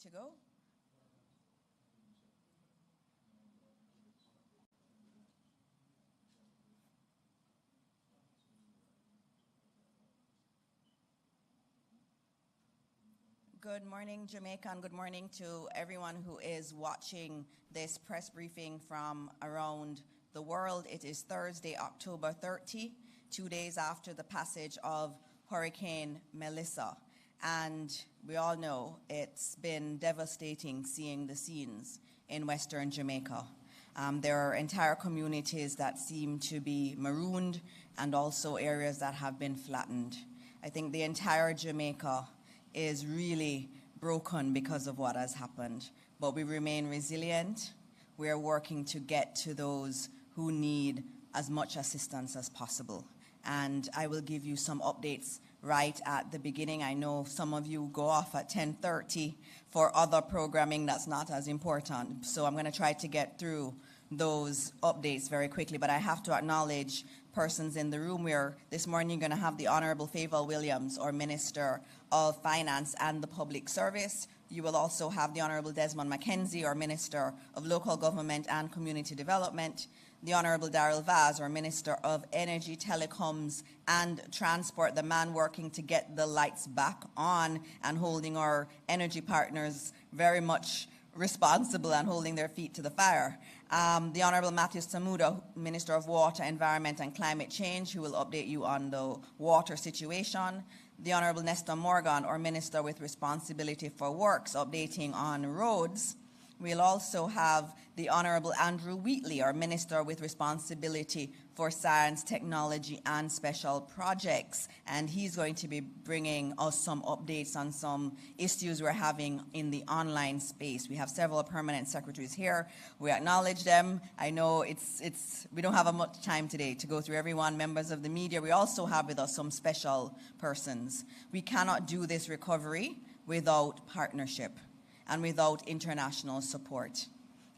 to go? Good morning, Jamaica, and good morning to everyone who is watching this press briefing from around the world. It is Thursday, October 30, 2 days after the passage of Hurricane Melissa. And we all know it's been devastating seeing the scenes in Western Jamaica. There are entire communities that seem to be marooned and also areas that have been flattened. I think the entire Jamaica is really broken because of what has happened. But we remain resilient. We are working to get to those who need as much assistance as possible. And I will give you some updates right at the beginning. I know some of you go off at 10:30 for other programming that's not as important. So I'm going to try to get through those updates very quickly. But I have to acknowledge persons in the room. Where this morning you're going to have the Honorable Favour Williams, our Minister of Finance and the Public Service. You will also have the Honorable Desmond Mackenzie, our Minister of Local Government and Community Development, the Honorable Daryl Vaz, our Minister of Energy, Telecoms and Transport, the man working to get the lights back on and holding our energy partners very much responsible and holding their feet to the fire. The Honorable Matthew Samuda, Minister of Water, Environment and Climate Change, who will update you on the water situation. The Honorable Nestor Morgan, our Minister with Responsibility for Works, updating on roads. We'll also have the Honorable Andrew Wheatley, our Minister with Responsibility for Science, Technology and Special Projects. And he's going to be bringing us some updates on some issues we're having in the online space. We have several permanent secretaries here. We acknowledge them. I know we don't have much time today to go through everyone, members of the media. We also have with us some special persons. We cannot do this recovery without partnership and without international support.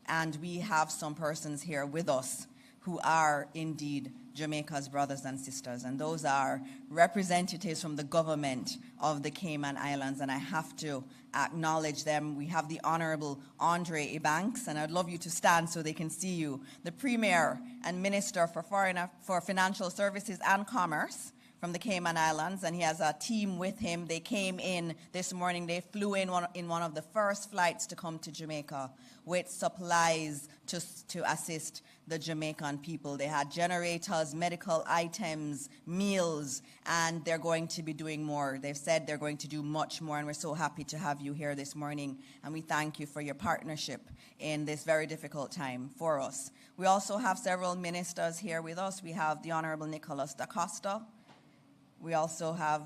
And we have some persons here with us who are indeed Jamaica's brothers and sisters, and those are representatives from the government of the Cayman Islands, and I have to acknowledge them. We have the Honorable Andre Ebanks, and I'd love you to stand so they can see you, the Premier and Minister for Financial Services and Commerce from the Cayman Islands, and he has a team with him. They came in this morning. They flew in one of the first flights to come to Jamaica with supplies to assist the Jamaican people. They had generators, medical items, meals, and they're going to be doing more. They've said they're going to do much more, and we're so happy to have you here this morning, and we thank you for your partnership in this very difficult time for us. We also have several ministers here with us. We have the Honorable Nicholas Da Costa. We also have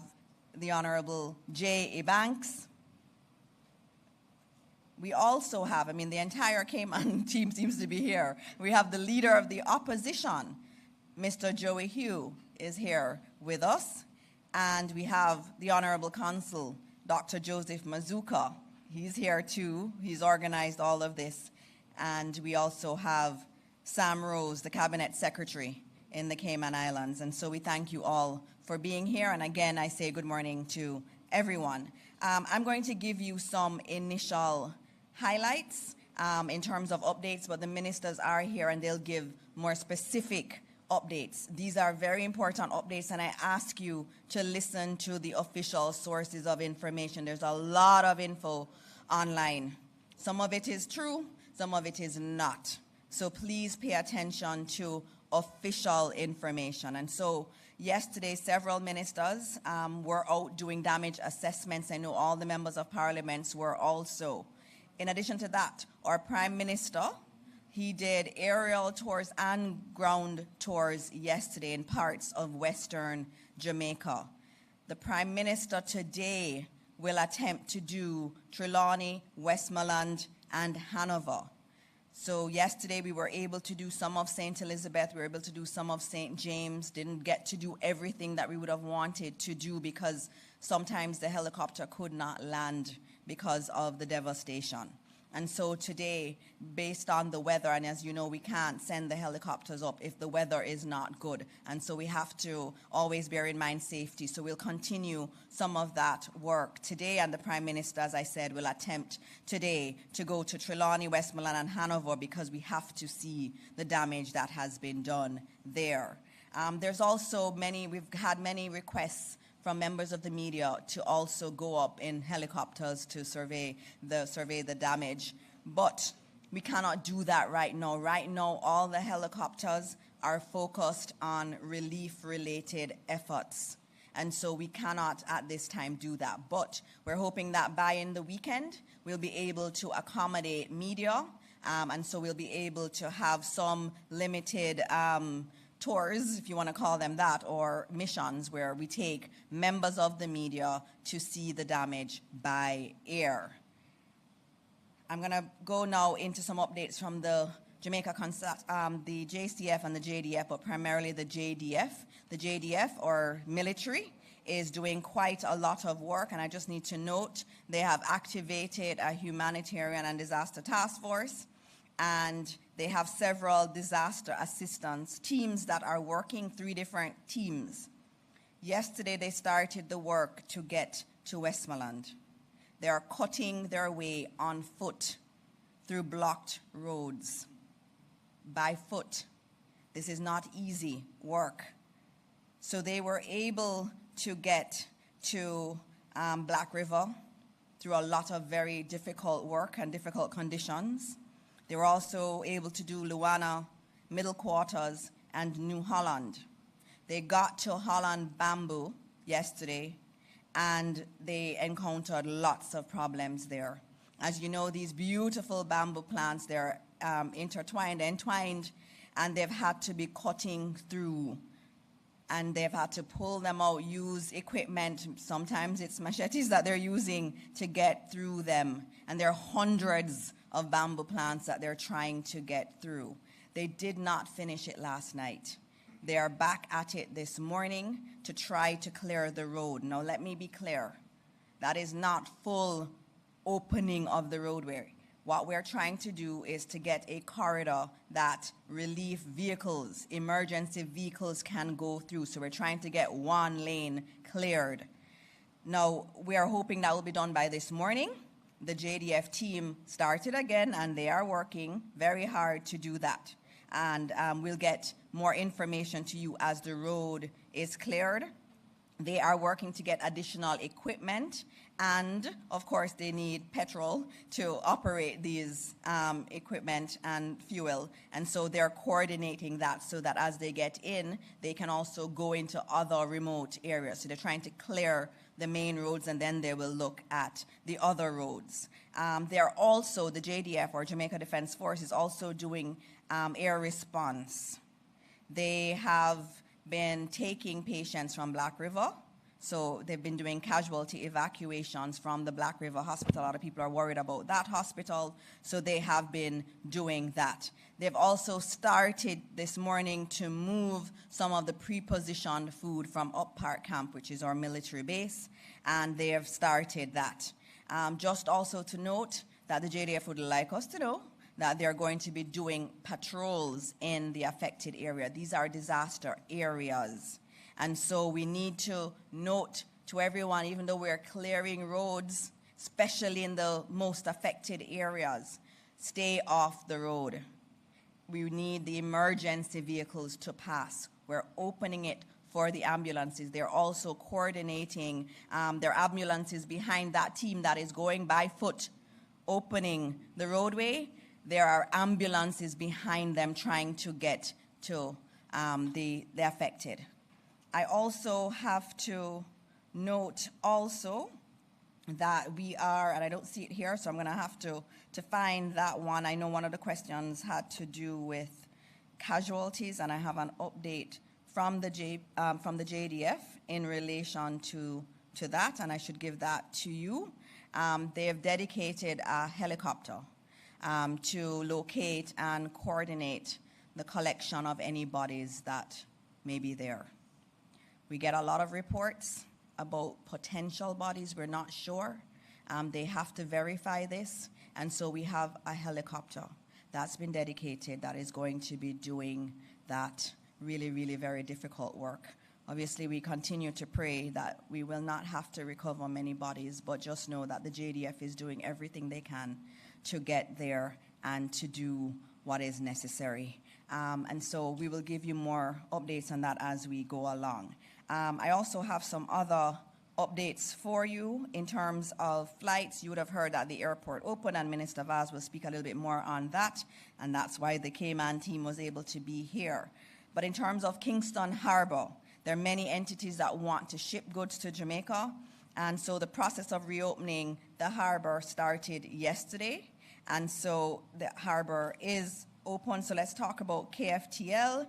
the Honorable J. Ebanks. We also have, the entire Cayman team seems to be here. We have the Leader of the Opposition, Mr. Joey Hugh, is here with us. And we have the Honorable Consul, Dr. Joseph Mazuka. He's here too. He's organized all of this. And we also have Sam Rose, the Cabinet Secretary in the Cayman Islands. And so we thank you all for being here. And again, I say good morning to everyone. I'm going to give you some initial highlights in terms of updates, but the ministers are here and they'll give more specific updates. These are very important updates, and I ask you to listen to the official sources of information. There's a lot of info online. Some of it is true, some of it is not. So please pay attention to official information. And so yesterday, several ministers were out doing damage assessments. I know all the members of parliament were also. In addition to that, our Prime Minister, he did aerial tours and ground tours yesterday in parts of Western Jamaica. The Prime Minister today will attempt to do Trelawney, Westmoreland, and Hanover. So yesterday we were able to do some of St. Elizabeth, we were able to do some of St. James, didn't get to do everything that we would have wanted to do because sometimes the helicopter could not land because of the devastation. And so today, based on the weather, and as you know, we can't send the helicopters up if the weather is not good. And so we have to always bear in mind safety. So we'll continue some of that work today. And the Prime Minister, as I said, will attempt today to go to Trelawney, Westmoreland, and Hanover because we have to see the damage that has been done there. There's also we've had many requests from members of the media to also go up in helicopters to survey the damage. But we cannot do that right now. Right now, all the helicopters are focused on relief-related efforts. And so we cannot at this time do that. But we're hoping that by in the weekend, we'll be able to accommodate media. And so we'll be able to have some limited tours, if you want to call them that, or missions where we take members of the media to see the damage by air. I'm going to go now into some updates from the Jamaica the JCF and the JDF, but primarily the JDF. The JDF, or military, is doing quite a lot of work, and I just need to note they have activated a humanitarian and disaster task force, and they have several disaster assistance teams that are working, 3 different teams. Yesterday, they started the work to get to Westmoreland. They are cutting their way on foot through blocked roads, by foot. This is not easy work. So they were able to get to Black River through a lot of very difficult work and difficult conditions. They were also able to do Luana, Middle Quarters, and New Holland. They got to Holland Bamboo yesterday, and they encountered lots of problems there. As you know, these beautiful bamboo plants, they're entwined, and they've had to be cutting through, and they've had to pull them out, use equipment. Sometimes it's machetes that they're using to get through them, and there are hundreds of bamboo plants that they're trying to get through. They did not finish it last night. They are back at it this morning to try to clear the road. Now, let me be clear. That is not full opening of the roadway. What we're trying to do is to get a corridor that relief vehicles, emergency vehicles can go through. So we're trying to get one lane cleared. Now, we are hoping that will be done by this morning. The JDF team started again, and they are working very hard to do that. And we'll get more information to you as the road is cleared. They are working to get additional equipment, and of course they need petrol to operate these equipment and fuel. And so they're coordinating that so that as they get in, they can also go into other remote areas. So they're trying to clear the main roads, and then they will look at the other roads. They're also, the JDF, or Jamaica Defense Force, is also doing air response. They have been taking patients from Black River. So they've been doing casualty evacuations from the Black River Hospital. A lot of people are worried about that hospital, so they have been doing that. They've also started this morning to move some of the pre-positioned food from Up Park Camp, which is our military base, and they have started that. Just also to note that the JDF would like us to know that they're going to be doing patrols in the affected area. These are disaster areas. And so we need to note to everyone, even though we're clearing roads, especially in the most affected areas, stay off the road. We need the emergency vehicles to pass. We're opening it for the ambulances. They're also coordinating their ambulances behind that team that is going by foot, opening the roadway. There are ambulances behind them trying to get to the affected. I also have to note also that we are, and I don't see it here, so I'm going to have to find that one. I know one of the questions had to do with casualties, and I have an update from the JDF in relation to that, and I should give that to you. They have dedicated a helicopter to locate and coordinate the collection of any bodies that may be there. We get a lot of reports about potential bodies. We're not sure. They have to verify this, and so we have a helicopter that's been dedicated that is going to be doing that really, really very difficult work. Obviously, we continue to pray that we will not have to recover many bodies, but just know that the JDF is doing everything they can to get there and to do what is necessary. And so we will give you more updates on that as we go along. I also have some other updates for you in terms of flights. You would have heard that the airport opened, and Minister Vaz will speak a little bit more on that, and that's why the Cayman team was able to be here. But in terms of Kingston Harbor, there are many entities that want to ship goods to Jamaica, and so the process of reopening the harbor started yesterday, and so the harbor is open. So let's talk about KFTL.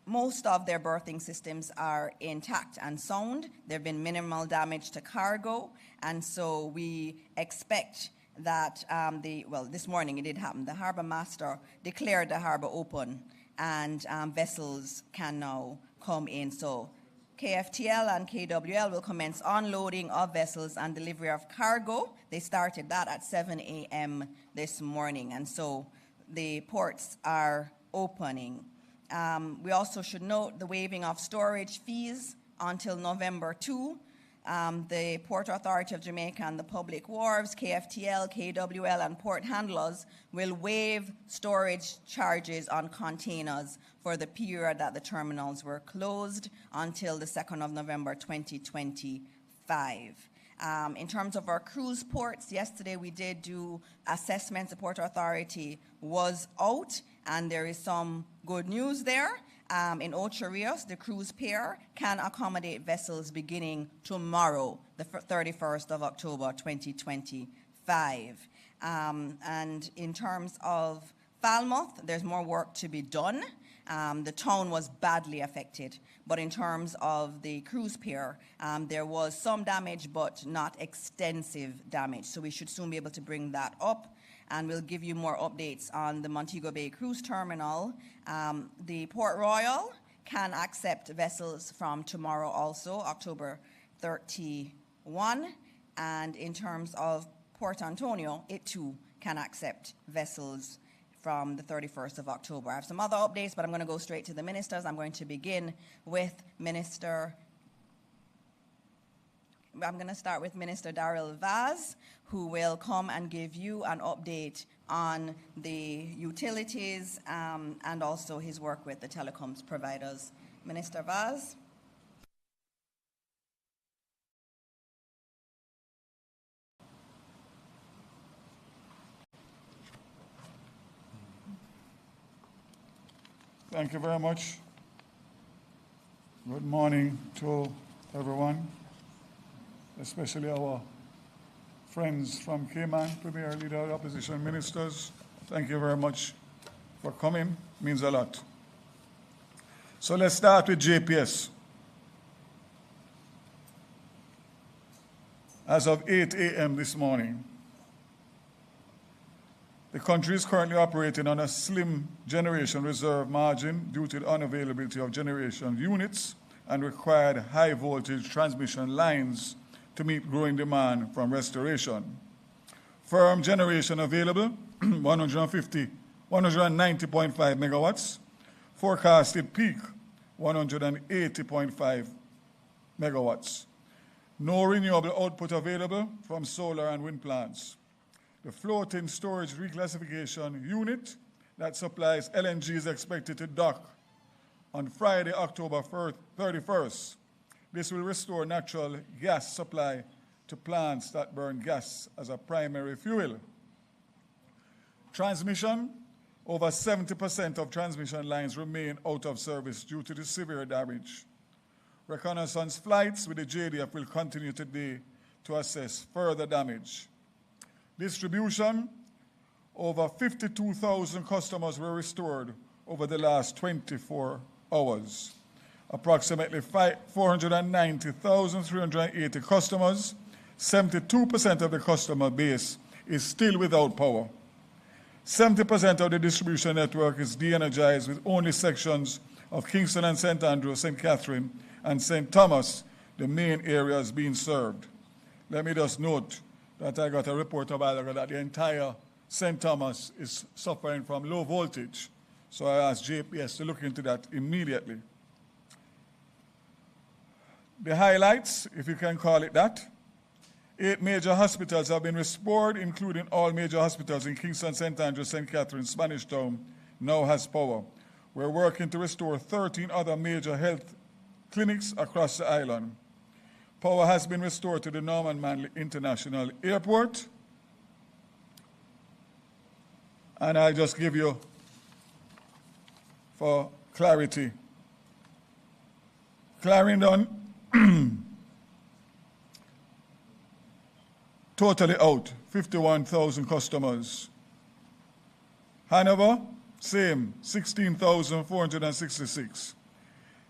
Most of their berthing systems are intact and sound. There have been minimal damage to cargo, and so we expect that this morning it did happen. The harbor master declared the harbor open, and vessels can now come in. So KFTL and KWL will commence unloading of vessels and delivery of cargo. They started that at 7 a.m. this morning, and so the ports are opening. We also should note the waiving of storage fees until November 2. The Port Authority of Jamaica and the public wharves, KFTL, KWL, and port handlers will waive storage charges on containers for the period that the terminals were closed until the 2nd of November 2025. In terms of our cruise ports, yesterday we did do assessments. The Port Authority was out, and there is some good news there. In Ocho Rios, the cruise pier can accommodate vessels beginning tomorrow, the 31st of October 2025. And in terms of Falmouth, there's more work to be done. The town was badly affected, but in terms of the cruise pier, there was some damage, but not extensive damage. So we should soon be able to bring that up, and we'll give you more updates on the Montego Bay Cruise Terminal. The Port Royal can accept vessels from tomorrow also, October 31. And in terms of Port Antonio, it too can accept vessels from the 31st of October. I have some other updates, but I'm going to go straight to the ministers. I'm going to begin with I'm going to start with Minister Darrell Vaz, who will come and give you an update on the utilities and also his work with the telecoms providers. Minister Vaz. Thank you very much. Good morning to everyone, especially our friends from Cayman, Premier Leader of the Opposition Ministers. Thank you very much for coming. It means a lot. So let's start with JPS. As of 8 a.m. this morning, the country is currently operating on a slim generation reserve margin due to the unavailability of generation units and required high voltage transmission lines to meet growing demand from restoration. Firm generation available, 190.5 megawatts. Forecasted peak, 180.5 megawatts. No renewable output available from solar and wind plants. The floating storage reclassification unit that supplies LNG is expected to dock on Friday, October 31st. This will restore natural gas supply to plants that burn gas as a primary fuel. Transmission, over 70% of transmission lines remain out of service due to the severe damage. Reconnaissance flights with the JDF will continue today to assess further damage. Distribution, over 52,000 customers were restored over the last 24 hours. Approximately 490,380 customers, 72% of the customer base is still without power. 70% of the distribution network is de-energized, with only sections of Kingston and St. Andrew, St. Catherine, and St. Thomas, the main areas, being served. Let me just note that I got a report a while ago that the entire St. Thomas is suffering from low voltage. So I asked JPS to look into that immediately. The highlights, if you can call it that: 8 major hospitals have been restored, including all major hospitals in Kingston, St. Andrews, St. Catherine, Spanish Town now has power. We're working to restore 13 other major health clinics across the island. Power has been restored to the Norman Manley International Airport. And I'll just give you, for clarity, Clarendon, totally out, 51,000 customers. Hanover, same, 16,466.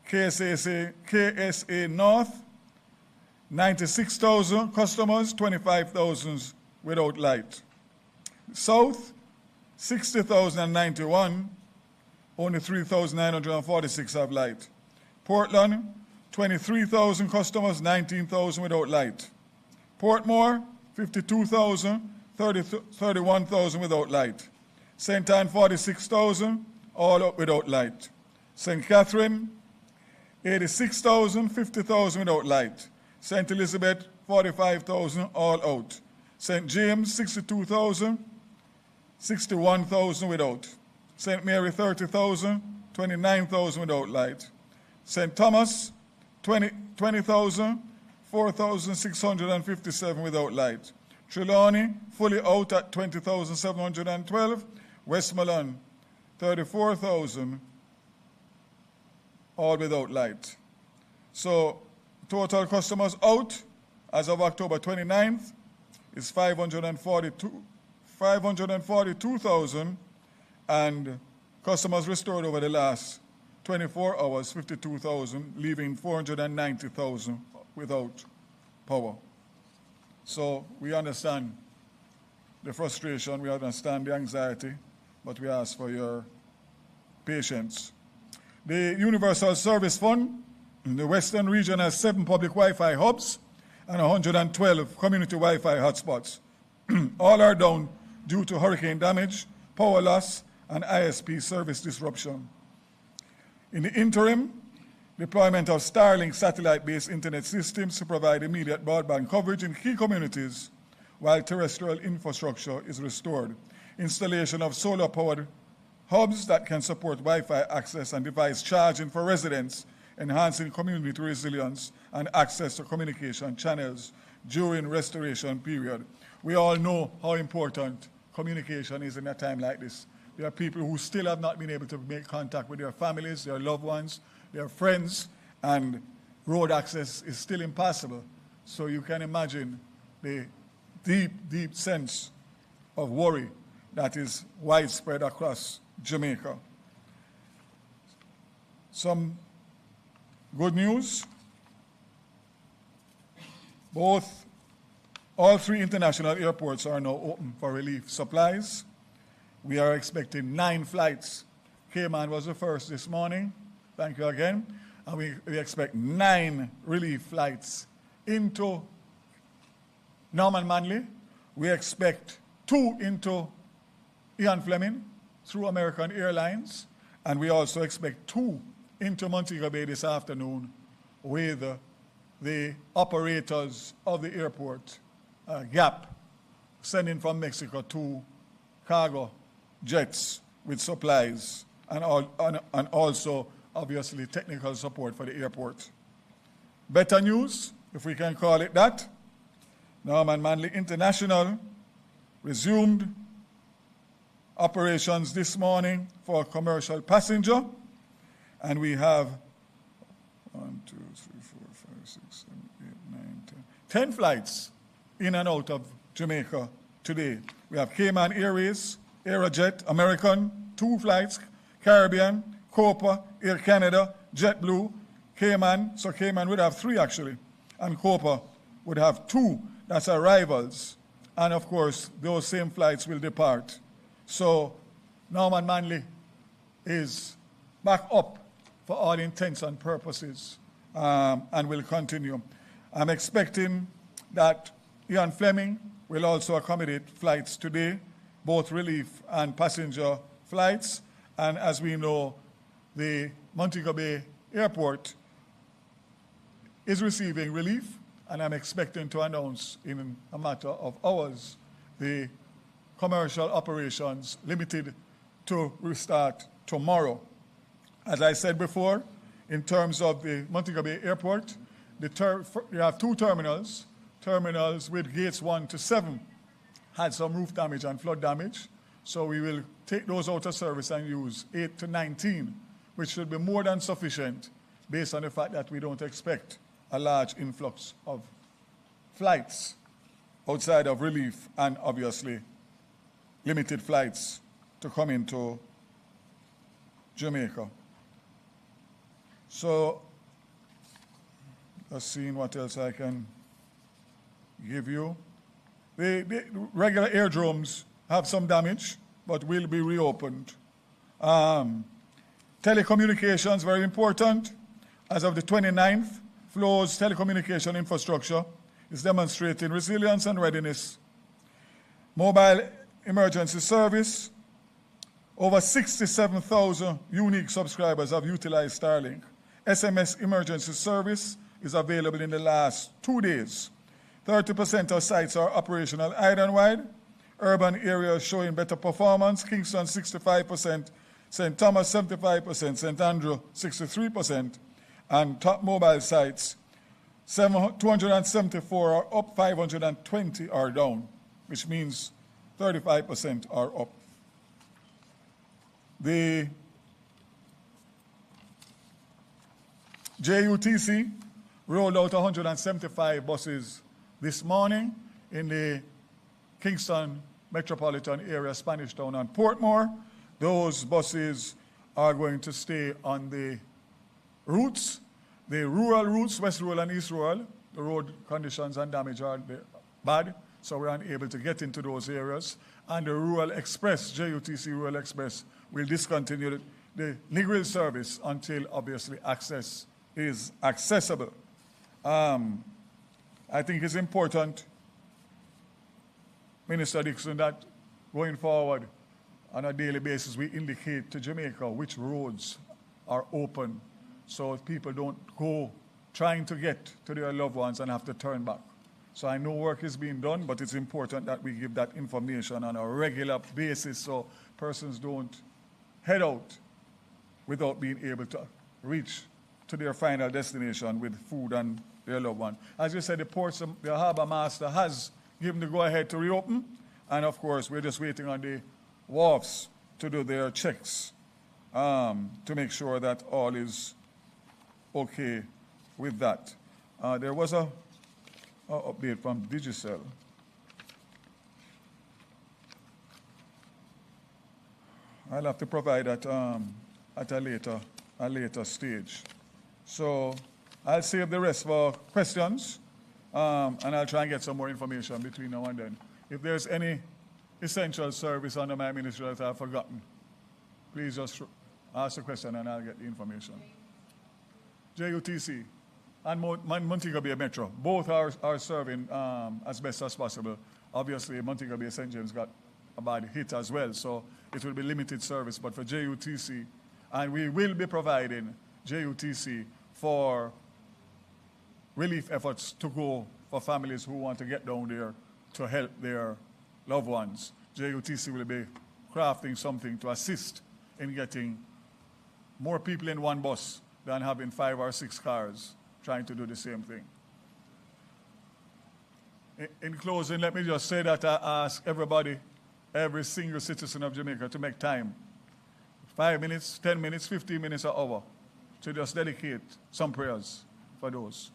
KSA North, 96,000 customers, 25,000 without light. South, 60,091, only 3,946 have light. Portland, 23,000 customers, 19,000 without light. Portmore, 52,000, 31,000 without light. St. Anne, 46,000, all up without light. St. Catherine, 86,000, 50,000 without light. St. Elizabeth, 45,000, all out. St. James, 62,000, 61,000 without. St. Mary, 30,000, 29,000 without light. St. Thomas, 20,000, 4,657 without light. Trelawney, fully out at 20,712. Westmoreland, 34,000, all without light. So total customers out as of October 29th is 542,000, and customers restored over the last 24 hours, 52,000, leaving 490,000 without power. So we understand the frustration, we understand the anxiety, but we ask for your patience. The Universal Service Fund in the Western region has 7 public Wi-Fi hubs and 112 community Wi-Fi hotspots. All are down due to hurricane damage, power loss, and ISP service disruption. In the interim, deployment of Starlink satellite-based internet systems to provide immediate broadband coverage in key communities while terrestrial infrastructure is restored. Installation of solar-powered hubs that can support Wi-Fi access and device charging for residents, enhancing community resilience and access to communication channels during restoration period. We all know how important communication is in a time like this. There are people who still have not been able to make contact with their families, their loved ones, their friends, and road access is still impossible. So you can imagine the deep, deep sense of worry that is widespread across Jamaica. Some good news. All 3 international airports are now open for relief supplies. We are expecting 9 flights. Cayman was the first this morning. Thank you again. And we expect 9 relief flights into Norman Manley. We expect 2 into Ian Fleming through American Airlines. And we also expect 2 into Montego Bay this afternoon with the operators of the airport, GAP, sending from Mexico 2 cargo jets with supplies and also, obviously, technical support for the airport. Better news, if we can call it that. Norman Manley International resumed operations this morning for commercial passenger, and we have 1, 2, 3, 4, 5, 6, 7, 8, 9, 10 flights in and out of Jamaica today. We have Cayman Airways, Aerojet, American, 2 flights, Caribbean, Copa, Air Canada, JetBlue, Cayman. So Cayman would have 3 actually, and Copa would have 2. That's arrivals. And of course, those same flights will depart. So Norman Manley is back up for all intents and purposes and will continue. I'm expecting that Ian Fleming will also accommodate flights today, both relief and passenger flights. And as we know, the Montego Bay Airport is receiving relief, and I'm expecting to announce in a matter of hours the commercial operations limited to restart tomorrow. As I said before, in terms of the Montego Bay Airport, you have two terminals. Terminals with gates 1 to 7 had some roof damage and flood damage, so we will take those out of service and use 8 to 19, which should be more than sufficient based on the fact that we don't expect a large influx of flights outside of relief and obviously limited flights to come into Jamaica. So, let's see what else I can give you. The regular airdromes have some damage, but will be reopened. Telecommunications, very important. As of the 29th, Flow's telecommunication infrastructure is demonstrating resilience and readiness. Mobile emergency service, over 67,000 unique subscribers have utilized Starlink. SMS emergency service is available in the last 2 days. 30% of sites are operational island-wide. Urban areas showing better performance. Kingston 65%, St. Thomas 75%, St. Andrew 63%. And top mobile sites, 274 are up, 520 are down, which means 35% are up. The JUTC rolled out 175 buses this morning in the Kingston metropolitan area, Spanish Town and Portmore. Those buses are going to stay on the routes, the rural routes, West Rural and East Rural. The road conditions and damage are bad, so we're unable to get into those areas. And the Rural Express, JUTC Rural Express, will discontinue the Negril service until obviously access is accessible. I think it's important, Minister Dixon, that going forward on a daily basis we indicate to Jamaica which roads are open so people don't go trying to get to their loved ones and have to turn back. So I know work is being done, but it's important that we give that information on a regular basis so persons don't head out without being able to reach to their final destination with food and their loved one. As you said, the harbour master has given the go-ahead to reopen, and of course we're just waiting on the wharfs to do their checks to make sure that all is okay with that. There was a update from Digicel. I'll have to provide that at a later stage. So I'll save the rest for questions, and I'll try and get some more information between now and then. If there's any essential service under my ministry that I've forgotten, please just ask the question and I'll get the information. JUTC and Montego Bay Metro, both are serving as best as possible. Obviously, Montego Bay St. James got a bad hit as well, so it will be limited service. But for JUTC, and we will be providing JUTC for relief efforts to go for families who want to get down there to help their loved ones. JUTC will be crafting something to assist in getting more people in one bus than having 5 or 6 cars trying to do the same thing. In closing, let me just say that I ask everybody, every single citizen of Jamaica to make time, 5 minutes, 10 minutes, 15 minutes, an hour, to just dedicate some prayers for those.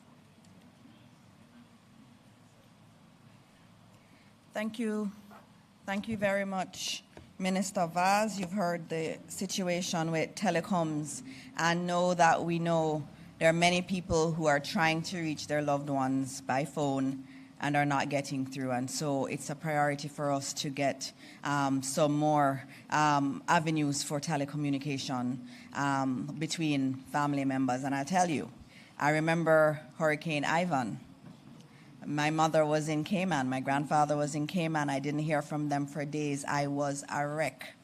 Thank you. Thank you very much, Minister Vaz. You've heard the situation with telecoms, and know that we know there are many people who are trying to reach their loved ones by phone and are not getting through. And so it's a priority for us to get some more avenues for telecommunication between family members. And I'll tell you, I remember Hurricane Ivan. My mother was in Cayman. My grandfather was in Cayman. I didn't hear from them for days. I was a wreck.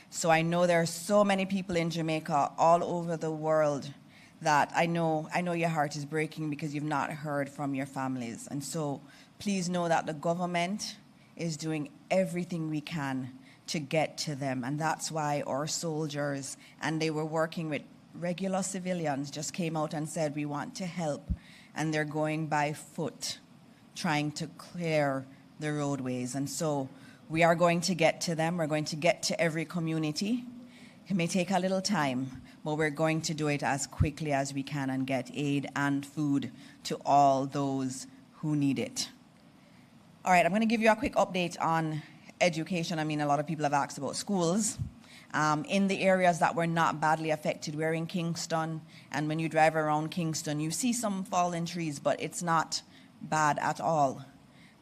So I know there are so many people in Jamaica all over the world that I know your heart is breaking because you've not heard from your families. And so please know that the government is doing everything we can to get to them. And that's why our soldiers, and they were working with regular civilians, just came out and said, we want to help. And they're going by foot, trying to clear the roadways. And so we are going to get to them. We're going to get to every community. It may take a little time, but we're going to do it as quickly as we can and get aid and food to all those who need it. All right, I'm going to give you a quick update on education. I mean, a lot of people have asked about schools. In the areas that were not badly affected, we're in Kingston, and when you drive around Kingston, you see some fallen trees, but it's not bad at all.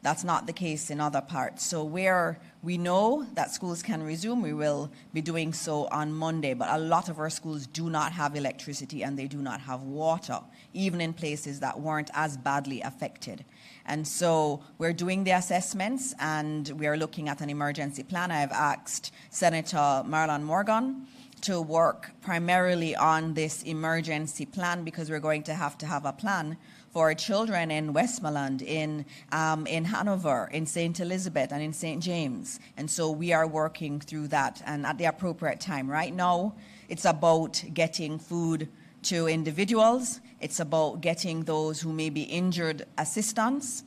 That's not the case in other parts. So where we know that schools can resume, we will be doing so on Monday. But a lot of our schools do not have electricity and they do not have water, even in places that weren't as badly affected. And so we're doing the assessments and we are looking at an emergency plan. I've asked Senator Marlon Morgan to work primarily on this emergency plan because we're going to have a plan for children in Westmoreland, in Hanover, in St. Elizabeth, and in St. James. And so we are working through that and at the appropriate time. Right now, it's about getting food to individuals. It's about getting those who may be injured assistance.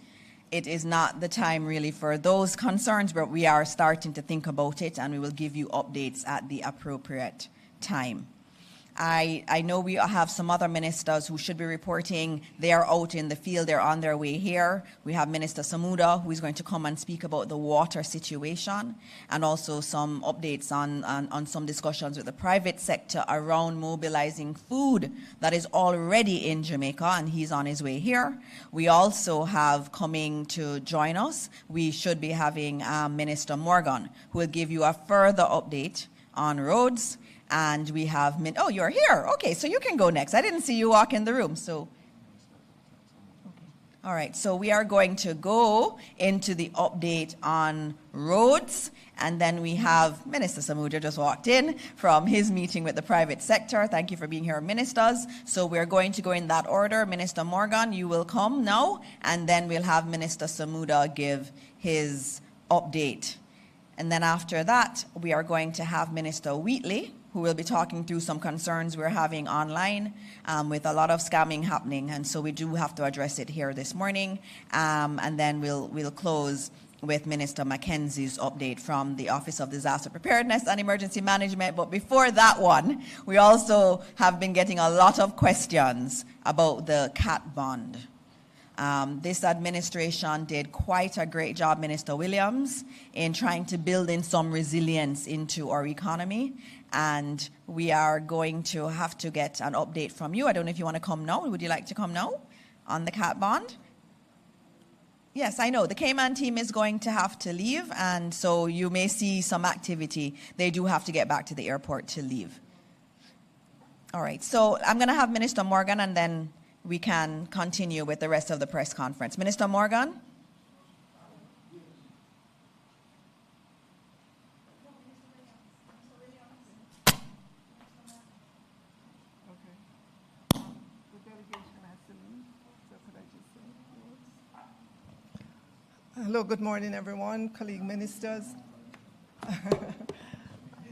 It is not the time really for those concerns, but we are starting to think about it and we will give you updates at the appropriate time. I know we have some other ministers who should be reporting. They are out in the field. They're on their way here. We have Minister Samuda, who is going to come and speak about the water situation and also some updates on some discussions with the private sector around mobilizing food that is already in Jamaica, and he's on his way here. We also have coming to join us, we should be having Minister Morgan, who will give you a further update on roads. And we have, oh, you're here. Okay, so you can go next. I didn't see you walk in the room, so. Okay. All right, so we are going to go into the update on roads. And then we have Minister Samuja just walked in from his meeting with the private sector. Thank you for being here, ministers. So we're going to go in that order. Minister Morgan, you will come now. And then we'll have Minister Samuda give his update. And then after that, we are going to have Minister Wheatley, who will be talking through some concerns we're having online with a lot of scamming happening. And so we do have to address it here this morning. And then we'll close with Minister Mackenzie's update from the Office of Disaster Preparedness and Emergency Management. But before that one, we also have been getting a lot of questions about the cat bond. This administration did quite a great job, Minister Williams, in trying to build in some resilience into our economy. And we are going to have to get an update from you. I don't know if you want to come now. Would you like to come now on the cat bond? Yes, I know. The Cayman team is going to have to leave, and so you may see some activity. They do have to get back to the airport to leave. All right, so I'm going to have Minister Morgan, and then we can continue with the rest of the press conference. Minister Morgan? Hello, good morning, everyone, colleague ministers.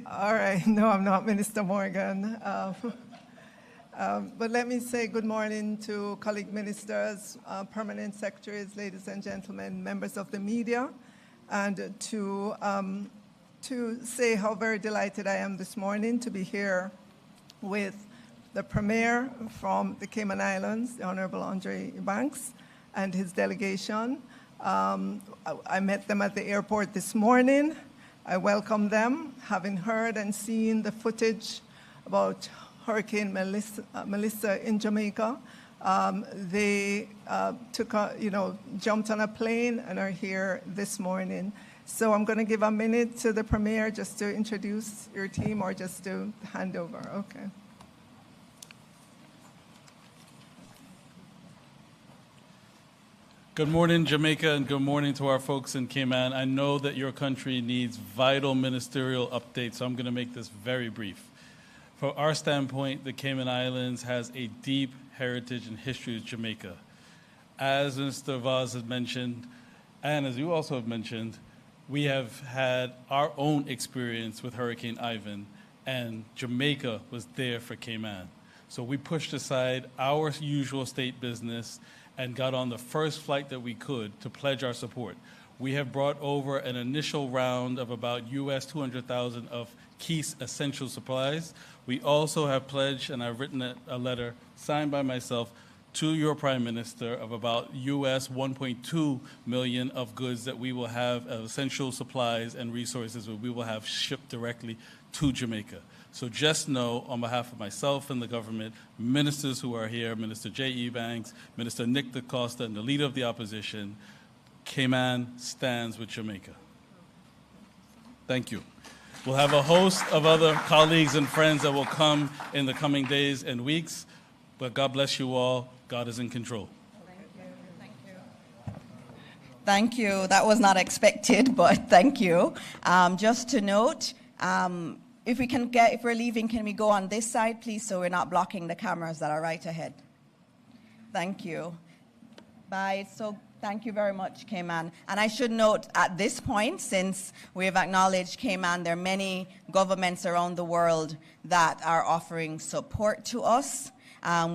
All right, no, I'm not Minister Morgan. But let me say good morning to colleague ministers, permanent secretaries, ladies and gentlemen, members of the media, and to say how very delighted I am this morning to be here with the Premier from the Cayman Islands, the Honorable Andre Banks, and his delegation. I met them at the airport this morning. I welcome them, having heard and seen the footage about Hurricane Melissa in Jamaica. They jumped on a plane and are here this morning. So I'm going to give a minute to the Premier just to introduce your team or just to hand over. Okay. Good morning, Jamaica, and good morning to our folks in Cayman. I know that your country needs vital ministerial updates, so I'm going to make this very brief. From our standpoint, the Cayman Islands has a deep heritage and history with Jamaica. As Mr. Vaz has mentioned, and as you also have mentioned, we have had our own experience with Hurricane Ivan, and Jamaica was there for Cayman. So we pushed aside our usual state business and got on the first flight that we could to pledge our support. We have brought over an initial round of about US 200,000 of key essential supplies. We also have pledged, and I've written a letter signed by myself to your Prime Minister of about US 1.2 million of goods that we will have, essential supplies and resources that we will have shipped directly to Jamaica. So just know, on behalf of myself and the government, ministers who are here, Minister J.E. Banks, Minister Nick DaCosta, and the leader of the opposition, Cayman stands with Jamaica. Thank you. We'll have a host of other colleagues and friends that will come in the coming days and weeks, but God bless you all. God is in control. Thank you. That was not expected, but thank you. Just to note, if we're leaving, can we go on this side, please, so we're not blocking the cameras that are right ahead? Thank you. Bye. So thank you very much, Cayman. And I should note at this point, since we have acknowledged Cayman, there are many governments around the world that are offering support to us.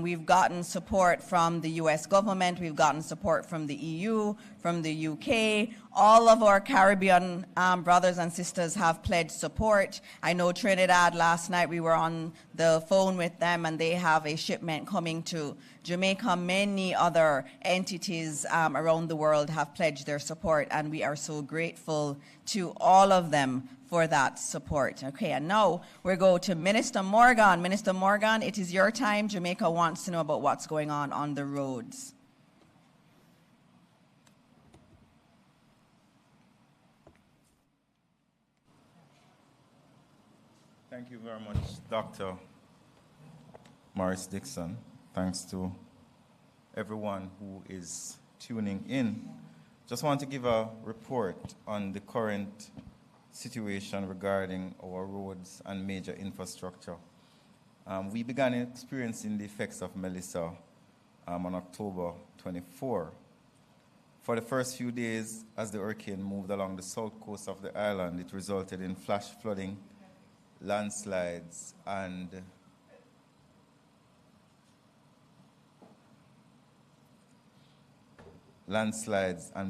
We've gotten support from the US government, we've gotten support from the EU, from the UK. All of our Caribbean brothers and sisters have pledged support. I know Trinidad, last night we were on the phone with them and they have a shipment coming to Jamaica. Many other entities around the world have pledged their support, and we are so grateful to all of them for that support. Okay, and now we'll go to Minister Morgan. Minister Morgan, it is your time. Jamaica wants to know about what's going on the roads. Thank you very much, Dr. Morris Dixon. Thanks to everyone who is tuning in. Just want to give a report on the current situation regarding our roads and major infrastructure. We began experiencing the effects of Melissa on October 24. For the first few days, as the hurricane moved along the south coast of the island, it resulted in flash flooding, landslides, and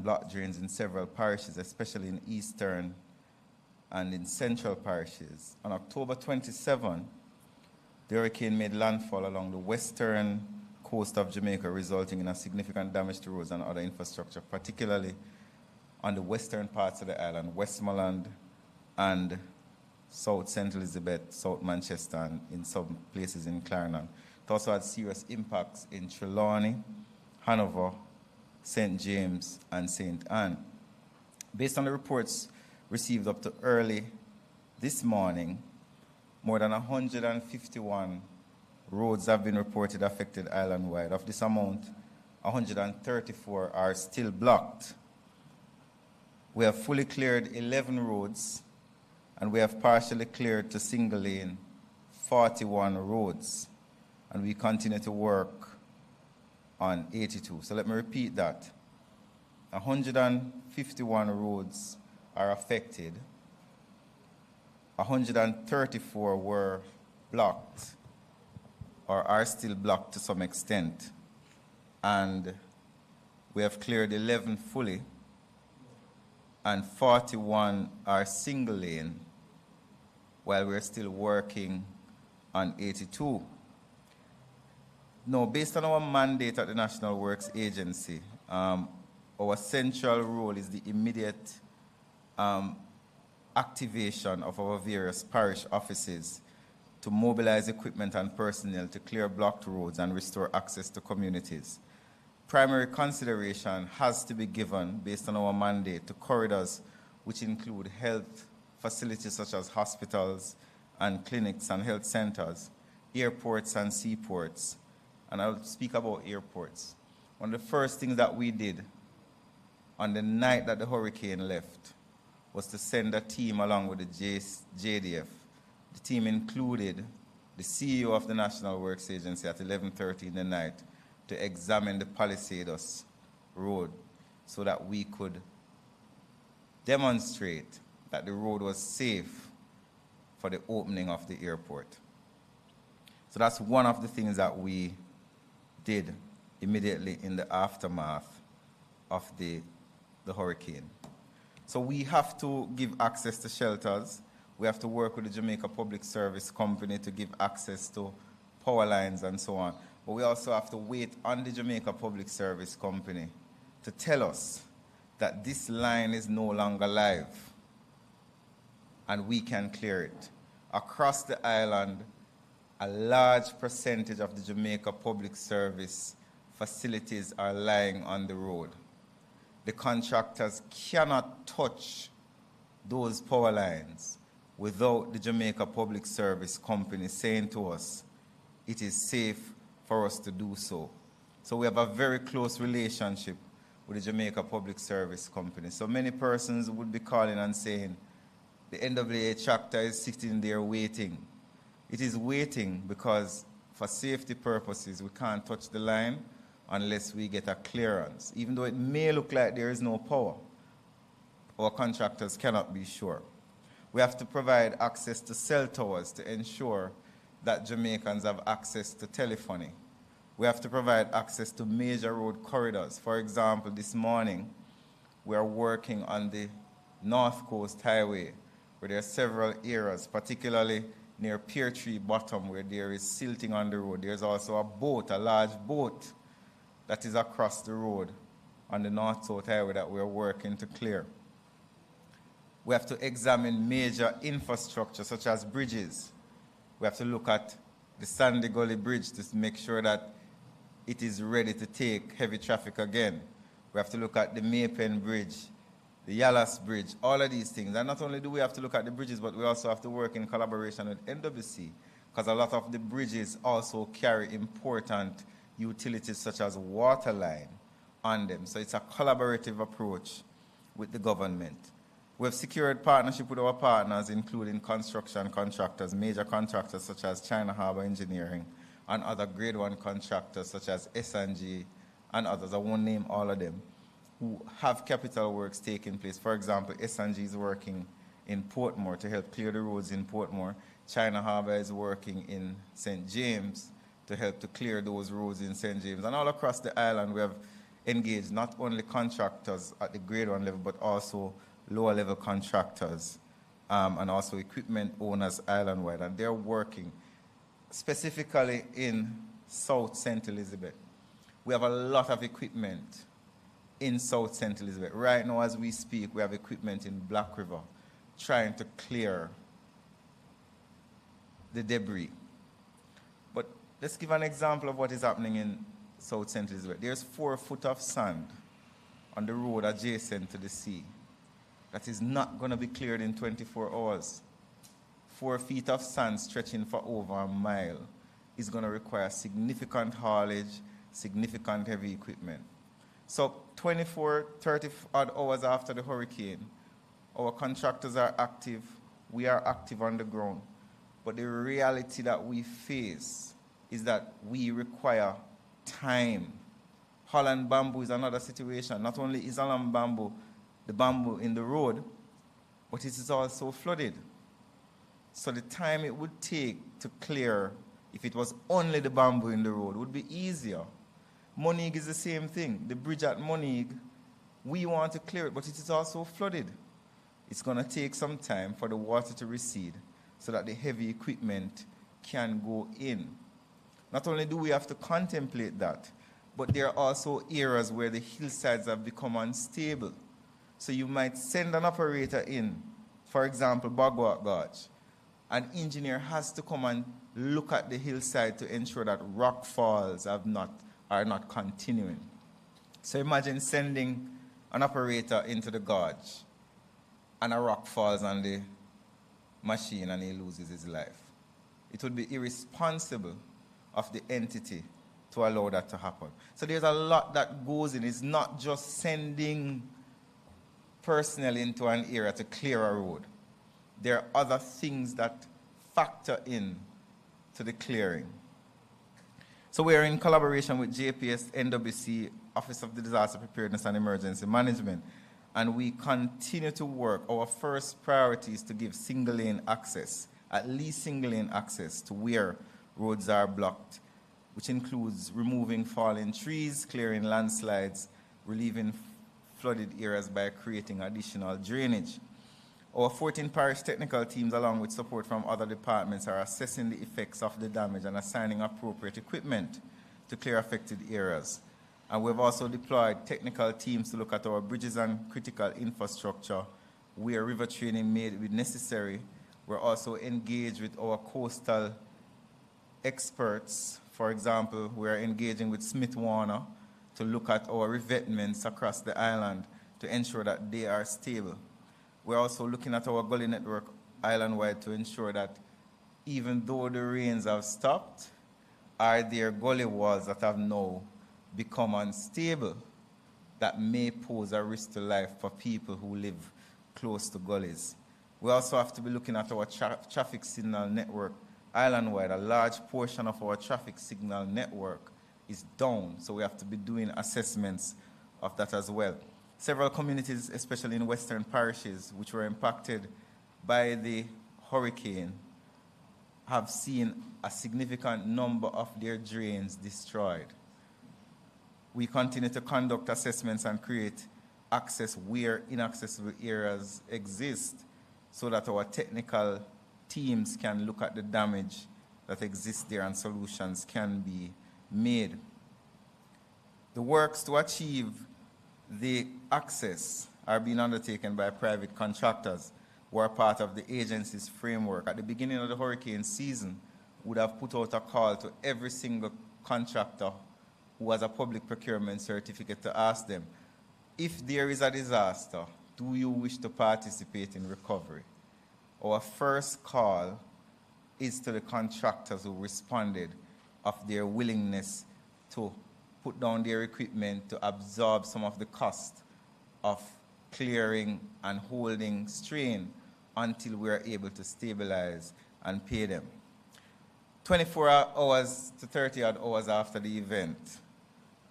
block drains in several parishes, especially in eastern and in central parishes. On October 27, the hurricane made landfall along the western coast of Jamaica, resulting in a significant damage to roads and other infrastructure, particularly on the western parts of the island, Westmoreland and South St. Elizabeth, South Manchester, and in some places in Clarendon. It also had serious impacts in Trelawney, Hanover, St. James, and St. Anne. Based on the reports received up to early this morning, more than 151 roads have been reported affected island-wide. Of this amount, 134 are still blocked. We have fully cleared 11 roads, and we have partially cleared to single lane 41 roads, and we continue to work on 82. So let me repeat that. 151 roads are affected. 134 were blocked or are still blocked to some extent. And we have cleared 11 fully, and 41 are single lane, while we're still working on 82. Now, based on our mandate at the National Works Agency, our central role is the immediate activation of our various parish offices to mobilize equipment and personnel to clear blocked roads and restore access to communities. Primary consideration has to be given, based on our mandate, to corridors which include health facilities such as hospitals and clinics and health centers, airports and seaports. And I'll speak about airports. One of the first things that we did on the night that the hurricane left was to send a team along with the JDF. The team included the CEO of the National Works Agency at 11:30 in the night to examine the Palisados road so that we could demonstrate that the road was safe for the opening of the airport. So that's one of the things that we did immediately in the aftermath of the hurricane. So we have to give access to shelters. We have to work with the Jamaica Public Service Company to give access to power lines and so on. But we also have to wait on the Jamaica Public Service Company to tell us that this line is no longer live and we can clear it. Across the island, a large percentage of the Jamaica Public Service facilities are lying on the road. The contractors cannot touch those power lines without the Jamaica Public Service Company saying to us, it is safe for us to do so. So we have a very close relationship with the Jamaica Public Service Company. So many persons would be calling and saying, the NWA tractor is sitting there waiting. It is waiting because for safety purposes, we can't touch the line unless we get a clearance. Even though it may look like there is no power, our contractors cannot be sure. We have to provide access to cell towers to ensure that Jamaicans have access to telephony. We have to provide access to major road corridors. For example, this morning, we are working on the North Coast Highway, where there are several areas, particularly near Pear Tree Bottom, where there is silting on the road. There's also a boat, a large boat, that is across the road on the North-South Highway that we're working to clear. We have to examine major infrastructure, such as bridges. We have to look at the Sandy Gully Bridge to make sure that it is ready to take heavy traffic again. We have to look at the Maypen Bridge, the Yallas Bridge, all of these things. And not only do we have to look at the bridges, but we also have to work in collaboration with NWC, because a lot of the bridges also carry important utilities such as water line on them. So it's a collaborative approach with the government. We have secured partnership with our partners, including construction contractors, major contractors such as China Harbour Engineering, and other grade 1 contractors such as S&G and others. I won't name all of them, who have capital works taking place. For example, S&G is working in Portmore to help clear the roads in Portmore. China Harbour is working in St. James to help to clear those roads in St. James. And all across the island, we have engaged not only contractors at the grade 1 level, but also lower level contractors and also equipment owners island-wide. And they're working specifically in South St. Elizabeth. We have a lot of equipment in South St. Elizabeth. Right now, as we speak, we have equipment in Black River trying to clear the debris. But let's give an example of what is happening in South St. Elizabeth. There's 4 foot of sand on the road adjacent to the sea that is not going to be cleared in 24 hours. 4 feet of sand stretching for over a mile is going to require significant haulage, significant heavy equipment. So 24, 30 odd hours after the hurricane, our contractors are active, we are active on the ground. But the reality that we face is that we require time. Holland bamboo is another situation. Not only is Holland bamboo the bamboo in the road, but it is also flooded. So the time it would take to clear, if it was only the bamboo in the road, would be easier. Moneague is the same thing. The bridge at Moneague, we want to clear it, but it is also flooded. It's going to take some time for the water to recede so that the heavy equipment can go in. Not only do we have to contemplate that, but there are also areas where the hillsides have become unstable. So you might send an operator in, for example, Bagwat Gorge. An engineer has to come and look at the hillside to ensure that rock falls are not continuing. So imagine sending an operator into the gorge and a rock falls on the machine and he loses his life. It would be irresponsible of the entity to allow that to happen. So there's a lot that goes in. It's not just sending personnel into an area to clear a road. There are other things that factor in to the clearing. So we are in collaboration with JPS, NWC, Office of the Disaster Preparedness and Emergency Management, and we continue to work. Our first priority is to give single lane access, at least single lane access to where roads are blocked, which includes removing fallen trees, clearing landslides, relieving flooded areas by creating additional drainage. Our 14 parish technical teams, along with support from other departments, are assessing the effects of the damage and assigning appropriate equipment to clear affected areas. And we've also deployed technical teams to look at our bridges and critical infrastructure where river training may be necessary. We're also engaged with our coastal experts. For example, we're engaging with Smith Warner to look at our revetments across the island to ensure that they are stable. We're also looking at our gully network island-wide to ensure that even though the rains have stopped, are there gully walls that have now become unstable that may pose a risk to life for people who live close to gullies. We also have to be looking at our traffic signal network island-wide. A large portion of our traffic signal network is down, so we have to be doing assessments of that as well. Several communities, especially in western parishes, which were impacted by the hurricane, have seen a significant number of their drains destroyed. We continue to conduct assessments and create access where inaccessible areas exist so that our technical teams can look at the damage that exists there and solutions can be made. The works to achieve the access are being undertaken by private contractors who are part of the agency's framework. At the beginning of the hurricane season, we would have put out a call to every single contractor who has a public procurement certificate to ask them, if there is a disaster, do you wish to participate in recovery? Our first call is to the contractors who responded of their willingness to put down their equipment to absorb some of the cost of clearing and holding strain until we are able to stabilize and pay them. 24 hours to 30 odd hours after the event,